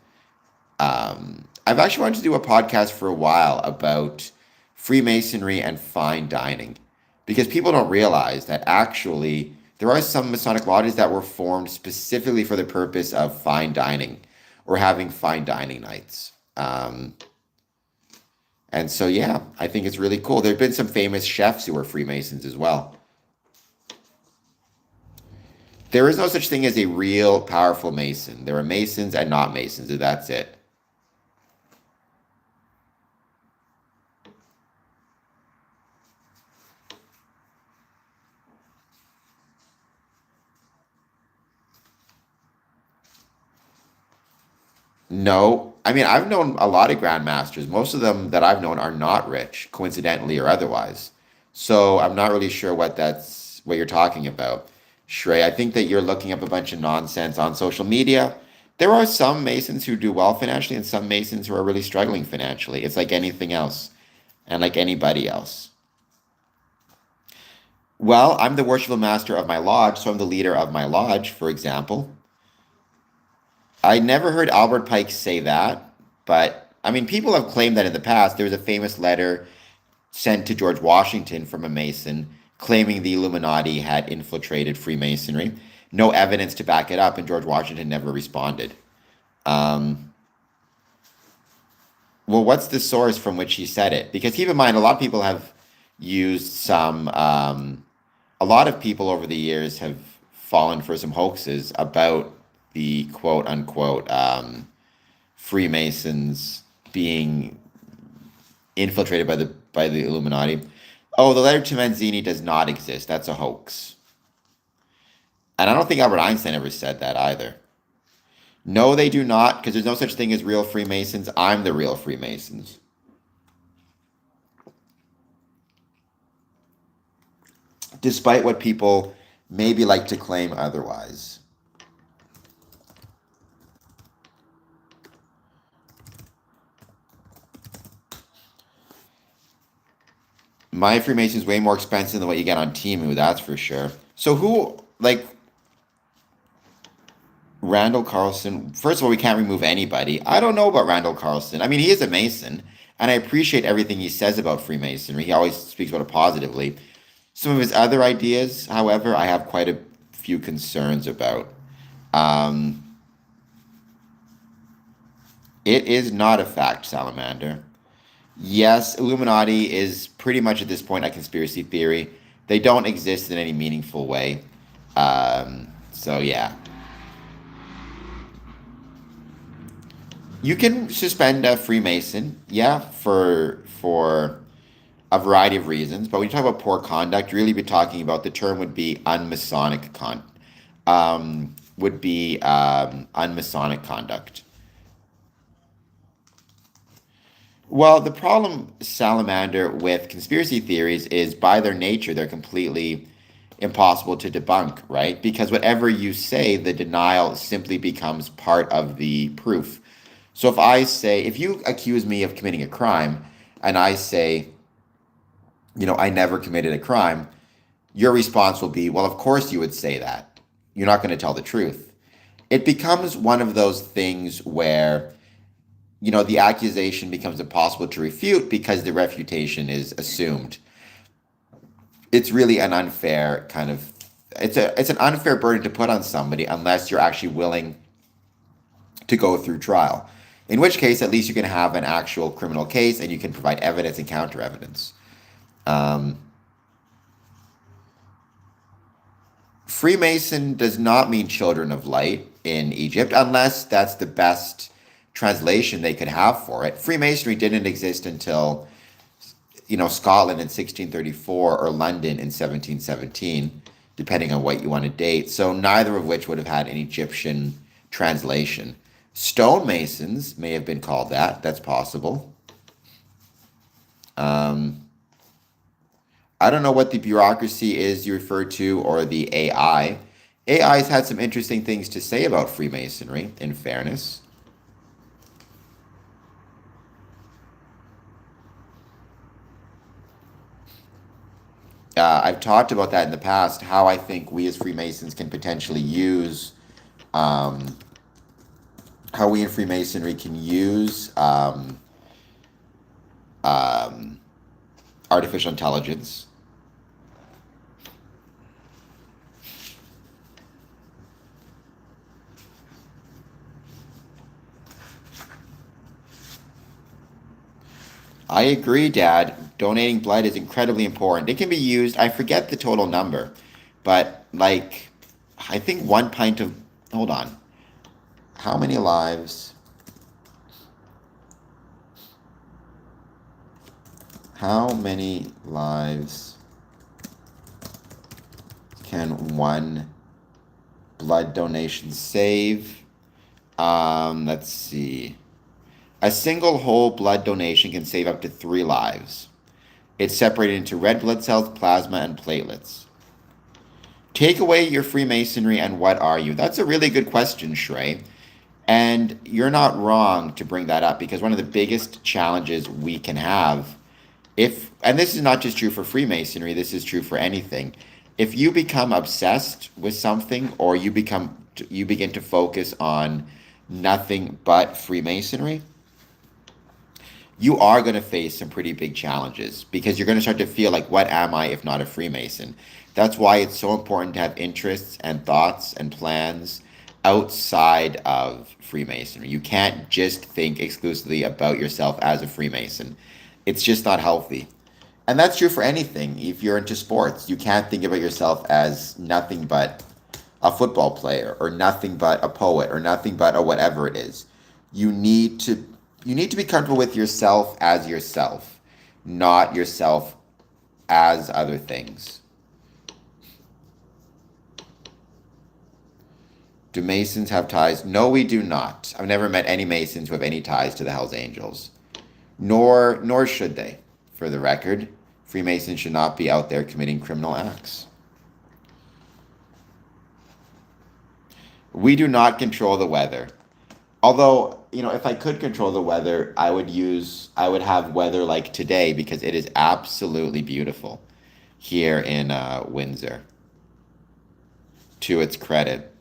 I've actually wanted to do a podcast for a while about Freemasonry and fine dining, because people don't realize that actually there are some Masonic lodges that were formed specifically for the purpose of fine dining or having fine dining nights. And so, yeah, I think it's really cool. There have been some famous chefs who were Freemasons as well. There is no such thing as a real powerful Mason. There are Masons and not Masons, and that's it. No, I mean, I've known a lot of grandmasters. Most of them that I've known are not rich, coincidentally or otherwise. So I'm not really sure what you're talking about, Shrey. I think that you're looking up a bunch of nonsense on social media. There are some Masons who do well financially and some Masons who are really struggling financially. It's like anything else and like anybody else. Well, I'm the worshipful master of my lodge, so I'm the leader of my lodge, for example. I never heard Albert Pike say that, but I mean, people have claimed that in the past. There was a famous letter sent to George Washington from a Mason claiming the Illuminati had infiltrated Freemasonry. No evidence to back it up, and George Washington never responded. Um, well, what's the source from which he said it? Because keep in mind, a lot of people have used some, a lot of people over the years have fallen for some hoaxes about the quote unquote Freemasons being infiltrated by the Illuminati. Oh, the letter to Manzini does not exist. That's a hoax. And I don't think Albert Einstein ever said that either. No, they do not, because there's no such thing as real Freemasons. I'm the real Freemasons. Despite what people maybe like to claim otherwise. My Freemason is way more expensive than what you get on Temu, that's for sure. So who, like, Randall Carlson, first of all, we can't remove anybody. I don't know about Randall Carlson. I mean, he is a Mason, and I appreciate everything he says about Freemasonry. He always speaks about it positively. Some of his other ideas, however, I have quite a few concerns about. Um, it is not a fact, Salamander. Yes, Illuminati is pretty much at this point a conspiracy theory. They don't exist in any meaningful way. So yeah. You can suspend a Freemason, yeah, for a variety of reasons. But when you talk about poor conduct, you'd really be talking about, the term would be unmasonic unmasonic conduct. Well, the problem, Salamander, with conspiracy theories is by their nature, they're completely impossible to debunk, right? Because whatever you say, the denial simply becomes part of the proof. So if I say, if you accuse me of committing a crime and I say, I never committed a crime, your response will be, well, of course you would say that. You're not going to tell the truth. It becomes one of those things where the accusation becomes impossible to refute because the refutation is assumed. It's really an unfair kind of it's an unfair burden to put on somebody unless you're actually willing to go through trial. In which case, at least you can have an actual criminal case and you can provide evidence and counter evidence. Um, Freemason does not mean children of light in Egypt, unless that's the best translation they could have for it. Freemasonry didn't exist until Scotland in 1634 or London in 1717, depending on what you want to date. So neither of which would have had an Egyptian translation. Stonemasons may have been called that. That's possible. Um, I don't know what the bureaucracy is you refer to or the AI. AI's had some interesting things to say about Freemasonry, in fairness. I've talked about that in the past, how I think we as Freemasons can potentially use, um, how we in Freemasonry can use um, artificial intelligence. I agree, Dad. Donating blood is incredibly important. It can be used, I forget the total number, but like, I think 1 pint of, hold on, how many lives, how many lives can one blood donation save? Let's see. A single whole blood donation can save up to 3 lives. It's separated into red blood cells, plasma, and platelets. Take away your Freemasonry, and what are you? That's a really good question, Shrey. And you're not wrong to bring that up because one of the biggest challenges we can have, and this is not just true for Freemasonry, this is true for anything. If you become obsessed with something or you begin to focus on nothing but Freemasonry, you are going to face some pretty big challenges because you're going to start to feel like, what am I if not a Freemason? That's why it's so important to have interests and thoughts and plans outside of Freemasonry. You can't just think exclusively about yourself as a Freemason. It's just not healthy. And that's true for anything. If you're into sports, you can't think about yourself as nothing but a football player or nothing but a poet or nothing but a whatever it is. You need to you need to be comfortable with yourself, not yourself as other things. Do Masons have ties? No, we do not. I've never met any Masons who have any ties to the Hells Angels. Nor should they, for the record. Freemasons should not be out there committing criminal acts. We do not control the weather. Although, if I could control the weather, I would have weather like today because it is absolutely beautiful here in Windsor. To its credit.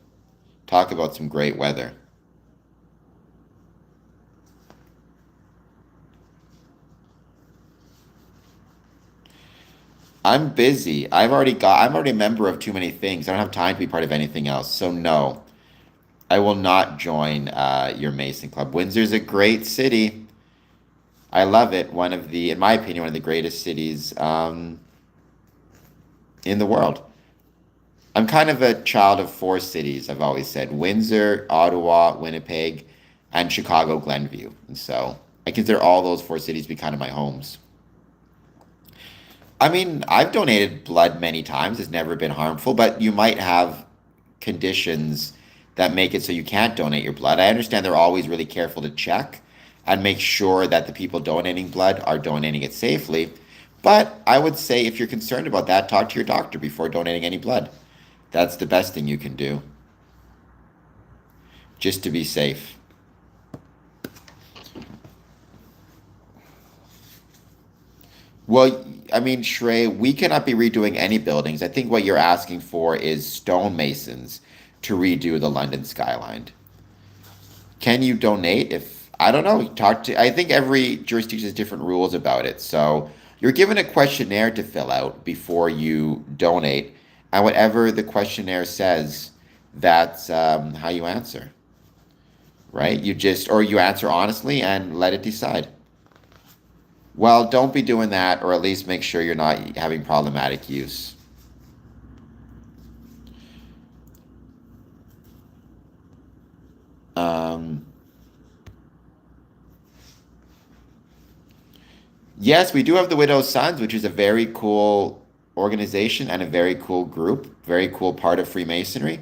Talk about some great weather. I'm busy. I'm already a member of too many things. I don't have time to be part of anything else. So no, I will not join your Mason Club. Windsor's a great city. I love it. In my opinion, one of the greatest cities in the world. I'm kind of a child of 4 cities, I've always said. Windsor, Ottawa, Winnipeg, and Chicago, Glenview. And so I consider all those 4 cities to be kind of my homes. I mean, I've donated blood many times. It's never been harmful, but you might have conditions that make it so you can't donate your blood. I understand they're always really careful to check. and make sure that the people donating blood are donating it safely. But I would say if you're concerned about that, talk to your doctor before donating any blood. That's the best thing you can do, just to be safe. Well, I mean, Shrey, we cannot be redoing any buildings. I think what you're asking for is stonemasons to redo the London skyline. Can you donate? If I don't know, talk to. I think every jurisdiction has different rules about it. So you're given a questionnaire to fill out before you donate, and whatever the questionnaire says, that's how you answer, right? Or you answer honestly and let it decide. Well, don't be doing that, or at least make sure you're not having problematic use. Um, yes, we do have the Widow's Sons, which is a very cool organization and a very cool group, very cool part of Freemasonry.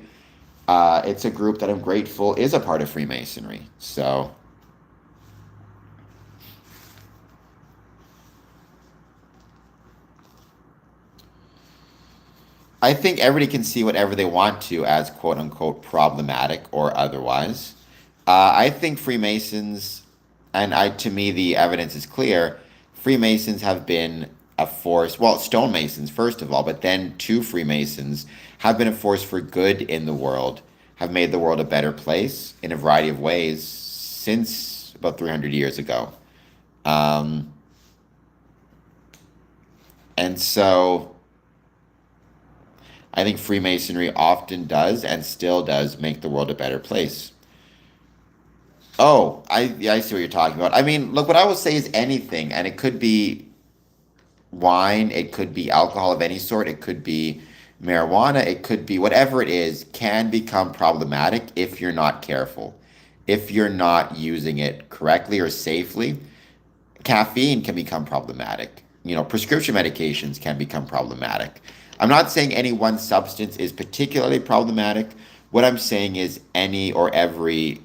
It's a group that I'm grateful is a part of Freemasonry. So I think everybody can see whatever they want to as quote unquote problematic or otherwise. I think Freemasons, and to me, the evidence is clear. Freemasons have been a force, well, stonemasons, first of all, but then two Freemasons have been a force for good in the world, have made the world a better place in a variety of ways since about 300 years ago. Um, and so I think Freemasonry often does and still does make the world a better place. Oh, I see what you're talking about. I mean, look, what I will say is anything, and it could be wine, it could be alcohol of any sort, it could be marijuana, it could be whatever it is, can become problematic if you're not careful, if you're not using it correctly or safely. Caffeine can become problematic. Prescription medications can become problematic. I'm not saying any one substance is particularly problematic. What I'm saying is any or every,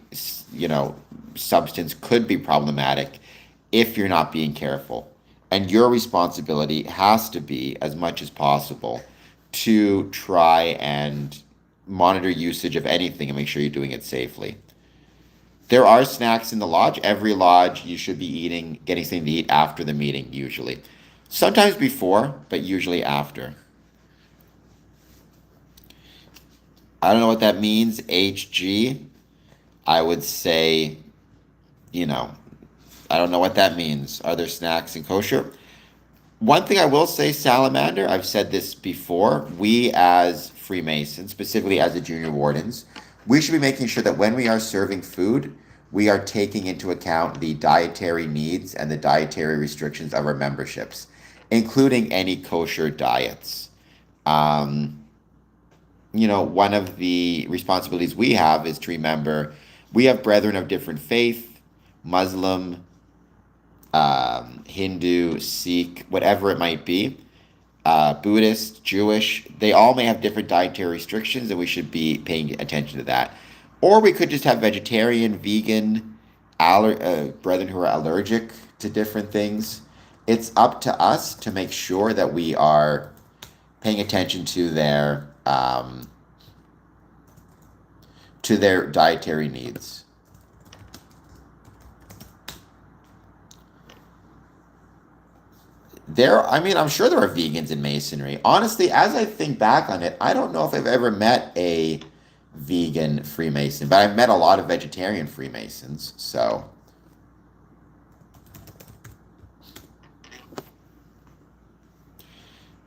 substance could be problematic if you're not being careful. And your responsibility has to be, as much as possible, to try and monitor usage of anything and make sure you're doing it safely. There are snacks in the lodge. Every lodge you should be getting something to eat after the meeting, usually. Sometimes before, but usually after. I don't know what that means, HG. I would say, you know, I don't know what that means. Are there snacks in kosher? One thing I will say, Salamander, I've said this before, we as Freemasons, specifically as the junior wardens, we should be making sure that when we are serving food, we are taking into account the dietary needs and the dietary restrictions of our memberships, including any kosher diets. Um, one of the responsibilities we have is to remember we have brethren of different faith, Muslim, Hindu, Sikh, whatever it might be, Buddhist, Jewish, they all may have different dietary restrictions, and we should be paying attention to that. Or we could just have vegetarian, vegan, brethren who are allergic to different things. It's up to us to make sure that we are paying attention to their dietary needs. I'm sure there are vegans in Masonry. Honestly, as I think back on it, I don't know if I've ever met a vegan Freemason, but I've met a lot of vegetarian Freemasons, so.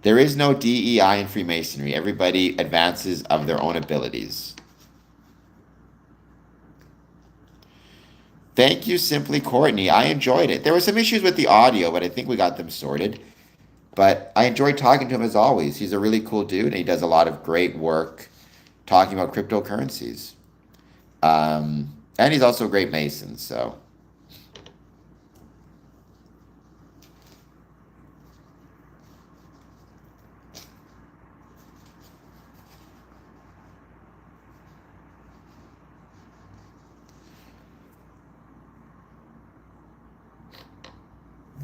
There is no DEI in Freemasonry. Everybody advances of their own abilities. Thank you, Simply Courtney. I enjoyed it. There were some issues with the audio, but I think we got them sorted. But I enjoyed talking to him as always. He's a really cool dude, and he does a lot of great work talking about cryptocurrencies. And he's also a great Mason, so.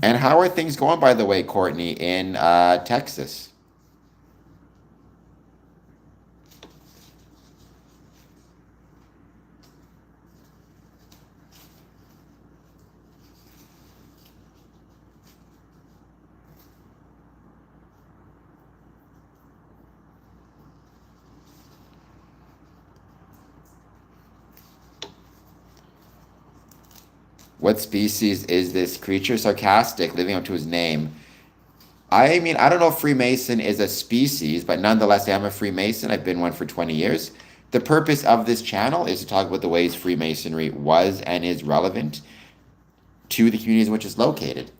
And how are things going, by the way, Courtney, in Texas? What species is this creature? Sarcastic, living up to his name. I mean, I don't know if Freemason is a species, but nonetheless, I am a Freemason. I've been one for 20 years. The purpose of this channel is to talk about the ways Freemasonry was and is relevant to the communities in which it's located.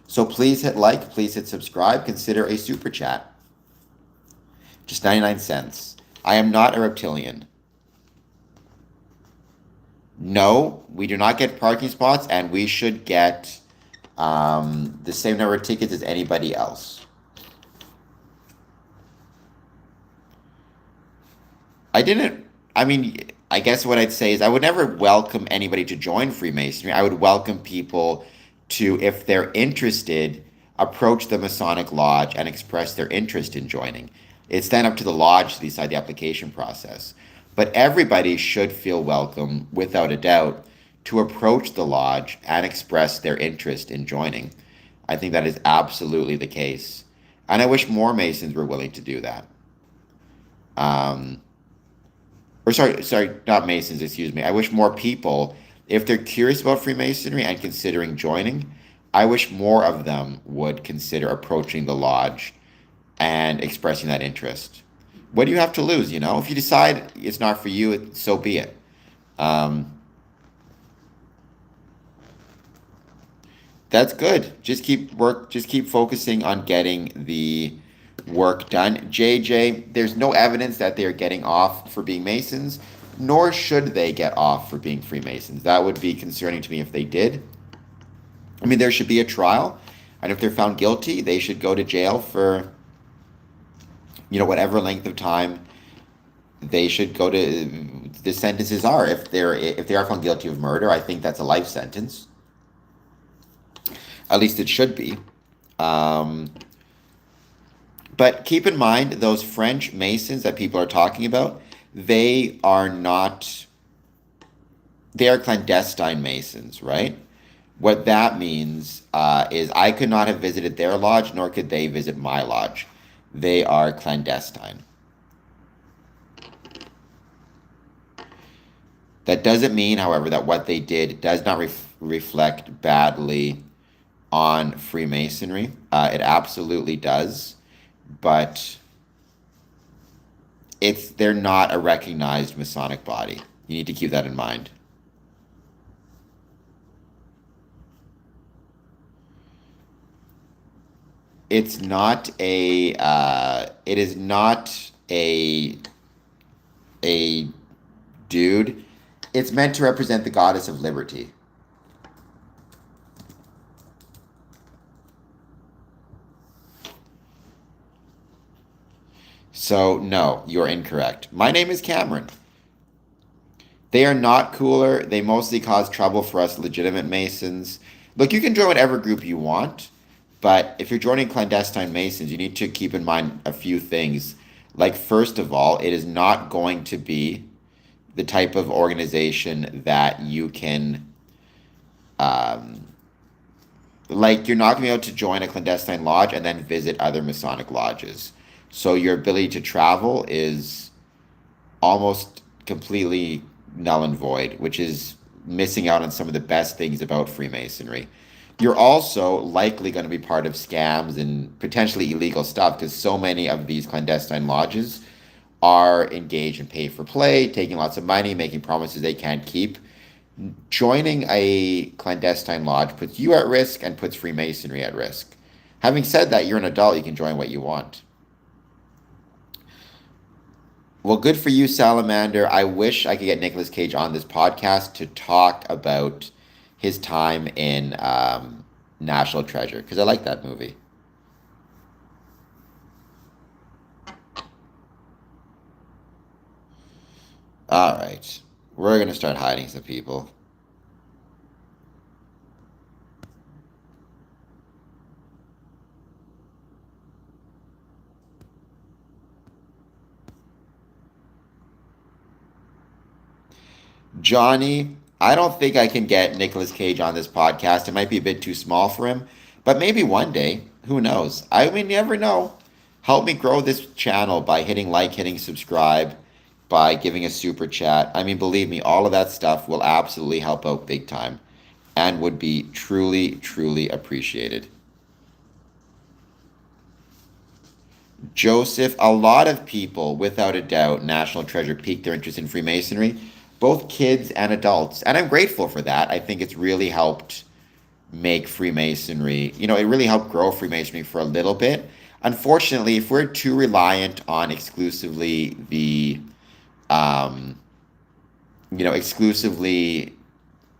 So please hit like, please hit subscribe, consider a super chat. Just 99 cents. I am not a reptilian. No, we do not get parking spots, and we should get the same number of tickets as anybody else. I mean, I guess what I'd say is I would never welcome anybody to join Freemasonry. I would welcome people to, if they're interested, approach the Masonic Lodge and express their interest in joining. It's then up to the lodge to decide the application process. But everybody should feel welcome, without a doubt, to approach the lodge and express their interest in joining. I think that is absolutely the case. And I wish more Masons were willing to do that. Um, or sorry, not Masons, excuse me. I wish more people, if they're curious about Freemasonry and considering joining, I wish more of them would consider approaching the lodge and expressing that interest. What do you have to lose, you know? If you decide it's not for you, so be it. Um, that's good. Just keep focusing on getting the work done. JJ, there's no evidence that they're getting off for being Masons, nor should they get off for being Freemasons. That would be concerning to me if they did. I mean, there should be a trial, and if they're found guilty, they should go to jail for, whatever length of time they should go to. The sentences are, if they are found guilty of murder, I think that's a life sentence. At least it should be. Um, but keep in mind, those French Masons that people are talking about, they are not, they are clandestine Masons, right? What that means is I could not have visited their lodge, nor could they visit my lodge. They are clandestine. That doesn't mean, however, that what they did does not reflect badly on Freemasonry. It absolutely does, but they're not a recognized Masonic body. You need to keep that in mind. It's not a. It is not a dude. It's meant to represent the goddess of liberty. So, no, you're incorrect. My name is Cameron. They are not cooler. They mostly cause trouble for us legitimate Masons. Look, you can join whatever group you want, but if you're joining clandestine Masons, you need to keep in mind a few things. Like, first of all, it is not going to be the type of organization that you can, um, like, you're not going to be able to join a clandestine lodge and then visit other Masonic lodges. So your ability to travel is almost completely null and void, which is missing out on some of the best things about Freemasonry. You're also likely going to be part of scams and potentially illegal stuff because so many of these clandestine lodges are engaged in pay for play, taking lots of money, making promises they can't keep. Joining a clandestine lodge puts you at risk and puts Freemasonry at risk. Having said that, you're an adult, you can join what you want. Well, good for you, Salamander. I wish I could get Nicolas Cage on this podcast to talk about his time in National Treasure because I like that movie. All right. We're going to start hiding some people. Johnny, I don't think I can get Nicolas Cage on this podcast. It might be a bit too small for him, but maybe one day. Who knows? I mean, you never know. Help me grow this channel by hitting like, hitting subscribe, by giving a super chat. I mean, believe me, all of that stuff will absolutely help out big time and would be truly, truly appreciated. Joseph, a lot of people, without a doubt, National Treasure piqued their interest in Freemasonry, both kids and adults. And I'm grateful for that. I think it's really helped make Freemasonry, it really helped grow Freemasonry for a little bit. Unfortunately, if we're too reliant on exclusively exclusively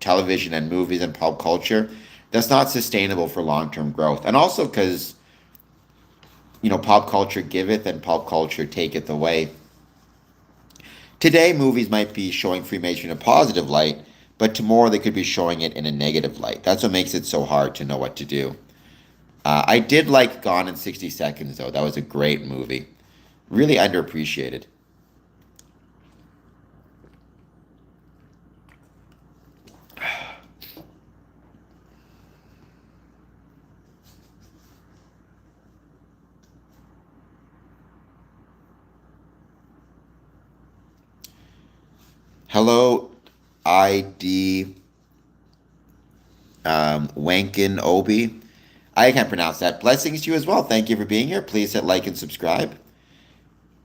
television and movies and pop culture, that's not sustainable for long-term growth. And also because, pop culture giveth and pop culture taketh away. Today, movies might be showing Freemasonry in a positive light, but tomorrow they could be showing it in a negative light. That's what makes it so hard to know what to do. I did like Gone in 60 Seconds, though. That was a great movie. Really underappreciated. Hello, ID Wankin Obi. I can't pronounce that. Blessings to you as well. Thank you for being here. Please hit like and subscribe.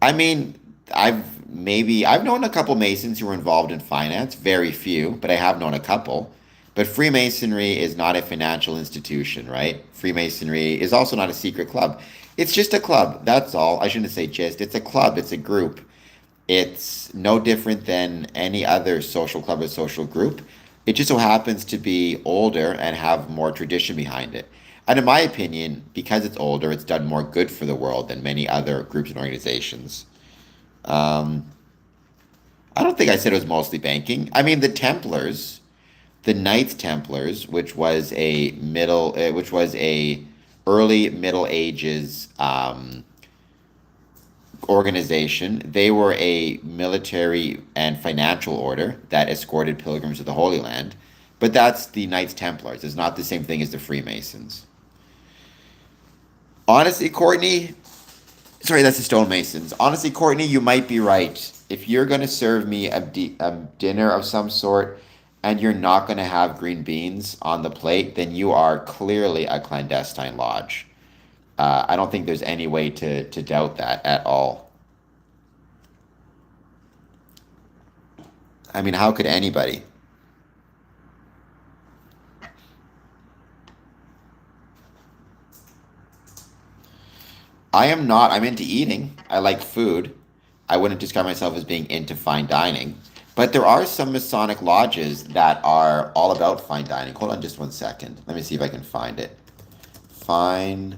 I mean, I've known a couple Masons who were involved in finance, very few, but I have known a couple. But Freemasonry is not a financial institution, right? Freemasonry is also not a secret club. It's just a club. That's all. I shouldn't say just. It's a club. It's a group. It's no different than any other social club or social group. It just so happens to be older and have more tradition behind it. And in my opinion, because it's older, it's done more good for the world than many other groups and organizations. Um, I don't think I said it was mostly banking. I mean, the Templars, the Knights Templars, which was a early Middle Ages organization. They were a military and financial order that escorted pilgrims to the Holy Land. But that's the Knights Templars. It's not the same thing as the Freemasons. Honestly, Courtney, sorry, that's the stonemasons. Honestly, Courtney, you might be right. If you're going to serve me a dinner of some sort and you're not going to have green beans on the plate, then you are clearly a clandestine lodge. I don't think there's any way to doubt that at all. I mean, how could anybody? I am not. I'm into eating. I like food. I wouldn't describe myself as being into fine dining. But there are some Masonic lodges that are all about fine dining. Hold on just one second. Let me see if I can find it. Fine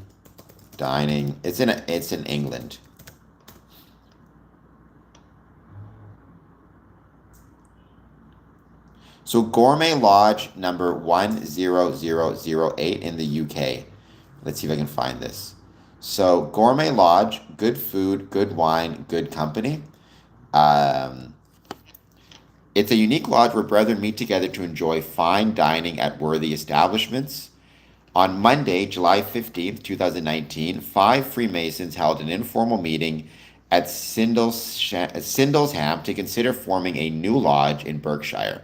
dining. It's in England. So Gourmet Lodge number 10008 in the UK. Let's see if I can find this. So Gourmet Lodge, good food, good wine, good company. Um, it's a unique lodge where brethren meet together to enjoy fine dining at worthy establishments. On Monday, July 15th, 2019, five Freemasons held an informal meeting at Sindlesham to consider forming a new lodge in Berkshire.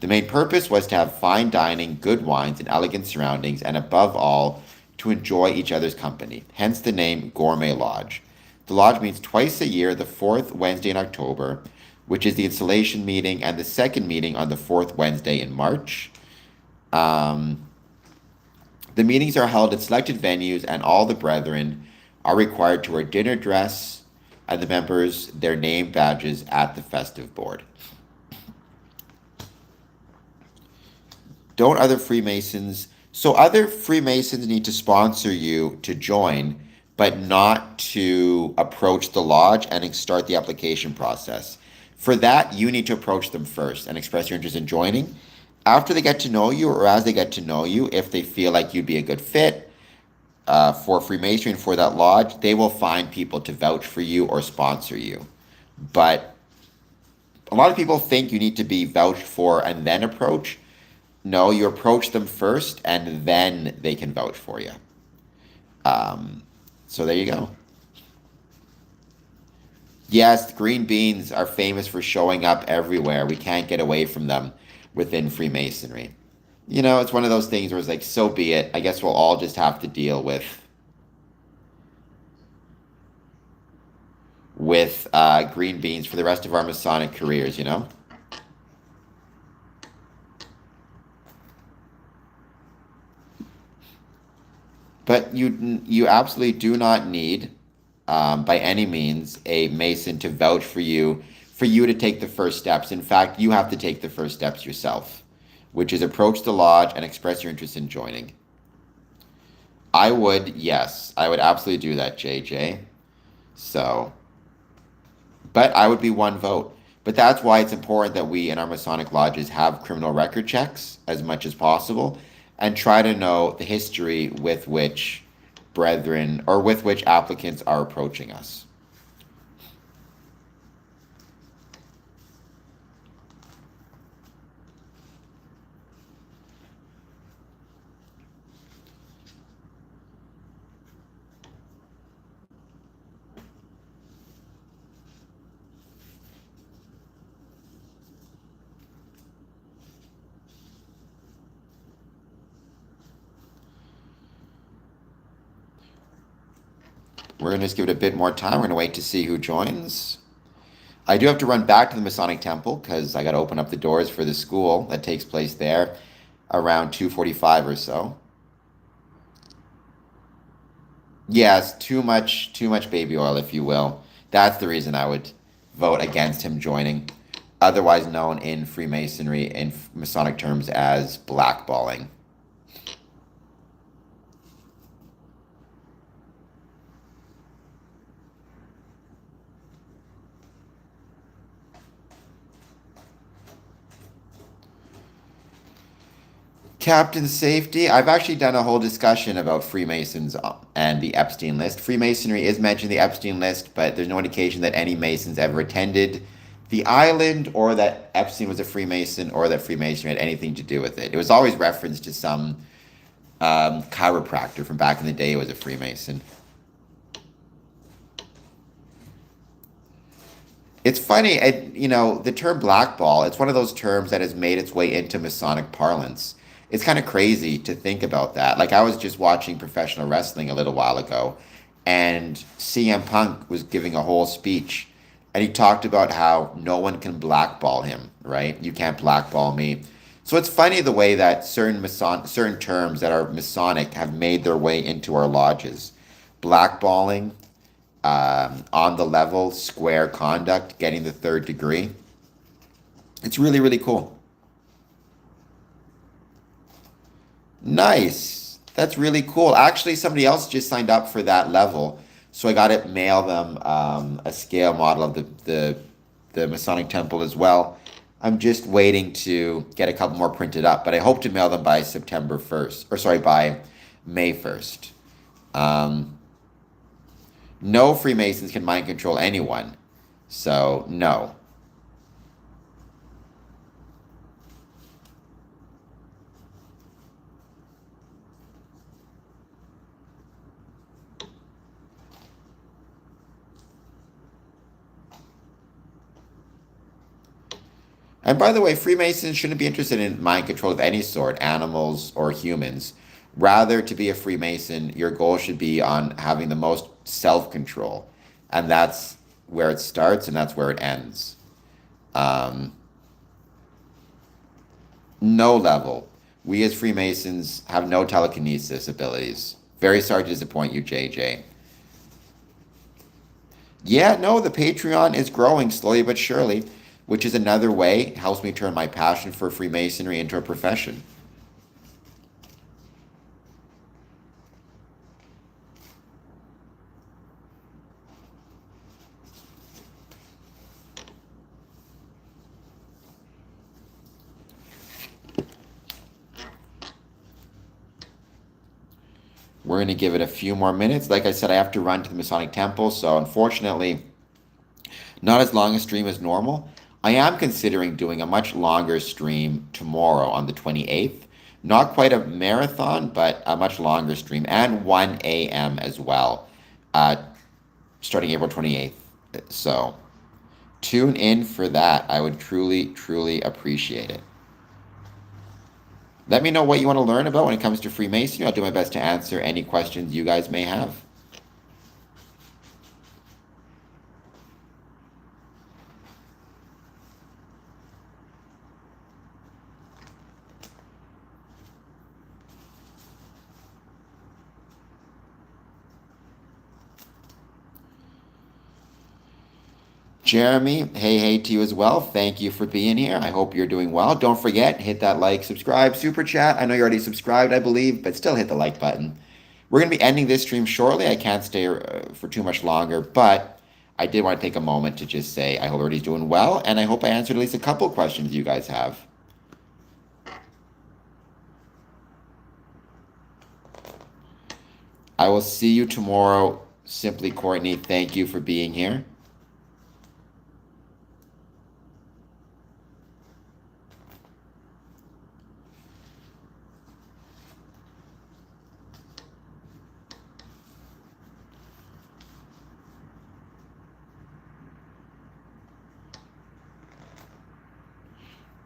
The main purpose was to have fine dining, good wines, and elegant surroundings, and above all, to enjoy each other's company, hence the name Gourmet Lodge. The lodge meets twice a year, the fourth Wednesday in October, which is the installation meeting, and the second meeting on the fourth Wednesday in March. Um, the meetings are held at selected venues, and all the brethren are required to wear dinner dress, and the members their name badges at the festive board. Don't other Freemasons... So other Freemasons need to sponsor you to join, but not to approach the lodge and start the application process. For that, you need to approach them first and express your interest in joining. After they get to know you, or as they get to know you, if they feel like you'd be a good fit for Freemasonry and for that lodge, they will find people to vouch for you or sponsor you. But A lot of people think you need to be vouched for and then approach. No, you approach them first and then they can vouch for you. So there you go. Yes, green beans are famous for showing up everywhere. We can't get away from them within Freemasonry. It's one of those things where it's like, so be it. I guess we'll all just have to deal with green beans for the rest of our Masonic careers. But you absolutely do not need, by any means, a Mason to vouch for you to take the first steps. In fact, you have to take the first steps yourself, which is approach the lodge and express your interest in joining. Yes, I would absolutely do that, JJ. So, but I would be one vote. But that's why it's important that we in our Masonic lodges have criminal record checks as much as possible and try to know the history with which brethren or with which applicants are approaching us. We're going to just give it a bit more time. We're going to wait to see who joins. I do have to run back to the Masonic Temple because I got to open up the doors for the school that takes place there around 2:45 or so. Yes, too much baby oil, if you will. That's the reason I would vote against him joining, otherwise known in Freemasonry in Masonic terms as blackballing. Captain Safety. I've actually done a whole discussion about Freemasons and the Epstein list. Freemasonry is mentioned in the Epstein list, but there's no indication that any Masons ever attended the island or that Epstein was a Freemason or that Freemasonry had anything to do with it. It was always referenced to some chiropractor from back in the day who was a Freemason. It's funny, the term blackball, it's one of those terms that has made its way into Masonic parlance. It's kind of crazy to think about that. Like, I was just watching professional wrestling a little while ago, and CM Punk was giving a whole speech, and he talked about how no one can blackball him, right? You can't blackball me. So it's funny the way that certain terms that are Masonic have made their way into our lodges. Blackballing, on the level, square conduct, getting the third degree. It's really, really cool. Nice. That's really cool. Actually, somebody else just signed up for that level, so I got to mail them a scale model of the Masonic Temple as well. I'm just waiting to get a couple more printed up, but I hope to mail them by September 1st, or sorry, by May 1st. No Freemasons can mind control anyone, so no. And by the way, Freemasons shouldn't be interested in mind control of any sort, animals or humans. Rather, to be a Freemason, your goal should be on having the most self control. And that's where it starts and that's where it ends. Um, no level. We as Freemasons have no telekinesis abilities. Very sorry to disappoint you, JJ. Yeah, no, the Patreon is growing slowly but surely, which is another way it helps me turn my passion for Freemasonry into a profession. We're going to give it a few more minutes. Like I said, I have to run to the Masonic Temple, so unfortunately, not as long a stream as normal. I am considering doing a much longer stream tomorrow on the 28th. Not quite a marathon, but a much longer stream, and 1 a.m. as well, uh, starting April 28th. So tune in for that. I would truly, truly appreciate it. Let me know what you want to learn about when it comes to Freemasonry. I'll do my best to answer any questions you guys may have. Jeremy, hey to you as well. Thank you for being here. I hope you're doing well. Don't forget, hit that like, subscribe, super chat. I know you're already subscribed, I believe, but still hit the like button. We're going to be ending this stream shortly. I can't stay for too much longer, but I did want to take a moment to just say I hope everybody's doing well, and I hope I answered at least a couple questions you guys have. I will see you tomorrow. Simply Courtney, thank you for being here.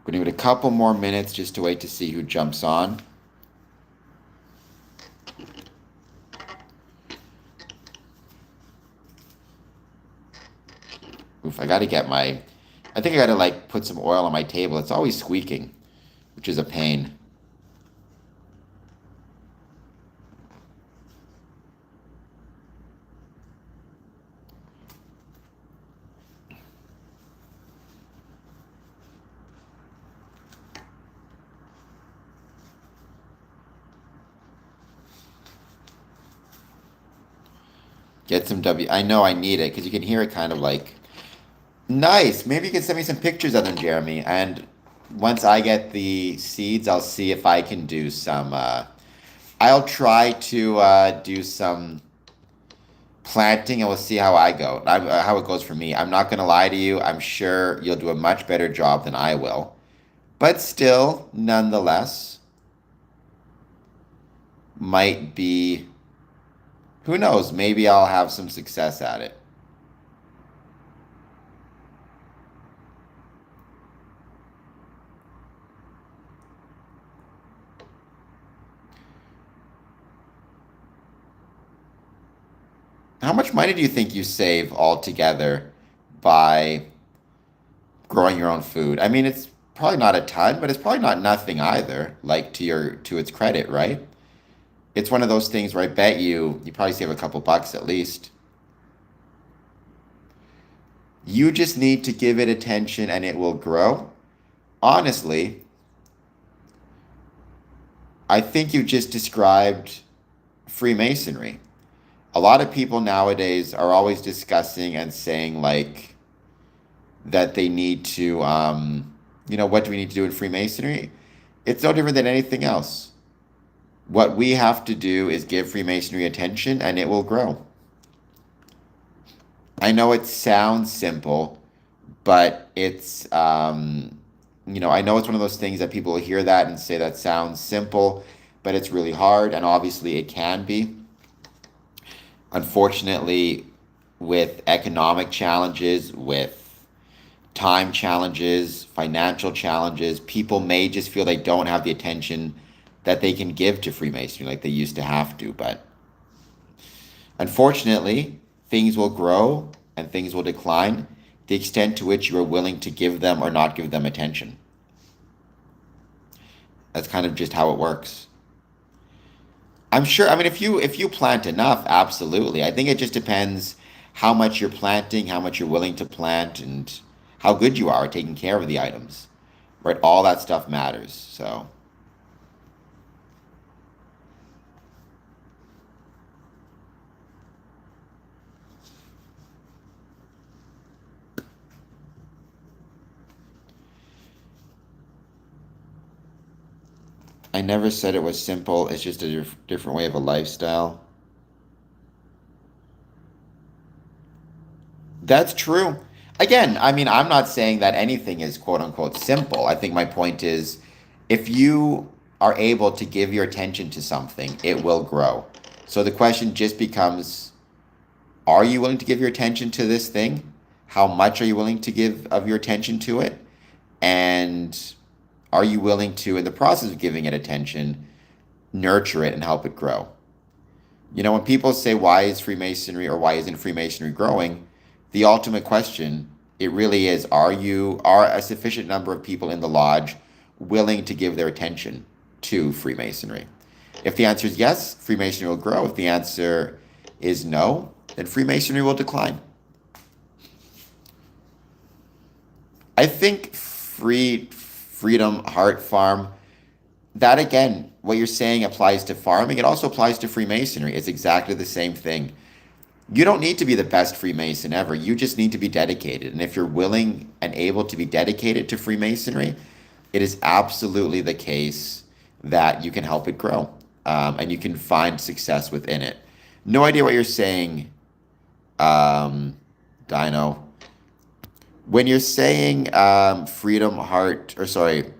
We're going to give it a couple more minutes just to wait to see who jumps on. Oof, I think I got to like put some oil on my table. It's always squeaking, which is a pain. Get some W. I know I need it because you can hear it kind of like. Nice. Maybe you can send me some pictures of them, Jeremy. And once I get the seeds, I'll see if I can do some. I'll try to do some planting and we'll see how I go. How it goes for me. I'm not going to lie to you. I'm sure you'll do a much better job than I will. But still, nonetheless, might be. Who knows? Maybe I'll have some success at it. How much money do you think you save altogether by growing your own food? I mean, it's probably not a ton, but it's probably not nothing either, like to its credit, right? It's one of those things where I bet you probably save a couple bucks at least. You just need to give it attention and it will grow. Honestly, I think you just described Freemasonry. A lot of people nowadays are always discussing and saying like that they need to what do we need to do in Freemasonry? It's no different than anything else. What we have to do is give Freemasonry attention and it will grow. I know it sounds simple, but it's I know it's one of those things that people hear that and say that sounds simple, but it's really hard, and obviously it can be. Unfortunately, with economic challenges, with time challenges, financial challenges, people may just feel they don't have the attention that they can give to Freemasonry like they used to have to. But unfortunately, things will grow and things will decline the extent to which you are willing to give them or not give them attention. That's kind of just how it works. I'm sure, I mean, if you plant enough, absolutely. I think it just depends how much you're planting, how much you're willing to plant, and how good you are at taking care of the items. Right? All that stuff matters. So I never said it was simple. It's just a different way of a lifestyle. That's true. Again, I mean, I'm not saying that anything is quote unquote simple. I think my point is if you are able to give your attention to something, it will grow. So the question just becomes, are you willing to give your attention to this thing? How much are you willing to give of your attention to it? And are you willing to, in the process of giving it attention, nurture it and help it grow? You know, when people say, why is Freemasonry or why isn't Freemasonry growing? The ultimate question, it really is, are a sufficient number of people in the lodge willing to give their attention to Freemasonry? If the answer is yes, Freemasonry will grow. If the answer is no, then Freemasonry will decline. I think Freedom Heart Farm, that again, what you're saying applies to farming. It also applies to Freemasonry. It's exactly the same thing. You don't need to be the best Freemason ever. You just need to be dedicated. And if you're willing and able to be dedicated to Freemasonry, it is absolutely the case that you can help it grow, and you can find success within it. No idea what you're saying, Dino. When you're saying Freedom Heart, or sorry,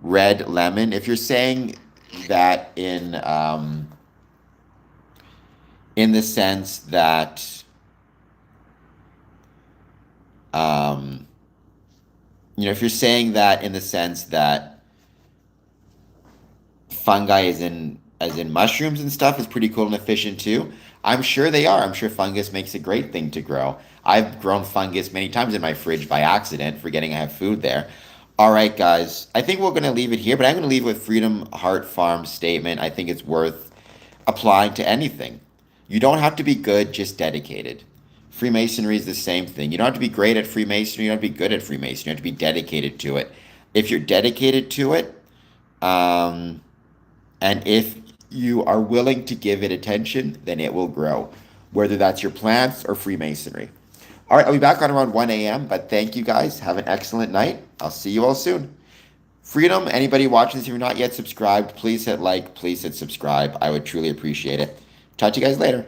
Red Lemon, if you're saying that in the sense that if you're saying that in the sense that fungi is in as in mushrooms and stuff is pretty cool and efficient too. I'm sure they are. I'm sure fungus makes a great thing to grow. I've grown fungus many times in my fridge by accident, forgetting I have food there. All right, guys. I think we're going to leave it here, but I'm going to leave it with Freedom Heart Farm's statement. I think it's worth applying to anything. You don't have to be good, just dedicated. Freemasonry is the same thing. You don't have to be great at Freemasonry. You don't have to be good at Freemasonry. You have to be dedicated to it. If you're dedicated to it, and if you are willing to give it attention, then it will grow, whether that's your plants or Freemasonry. All right, I'll be back on around 1 a.m., but thank you guys. Have an excellent night. I'll see you all soon. Freedom, anybody watching this, if you're not yet subscribed, please hit like, please hit subscribe. I would truly appreciate it. Talk to you guys later.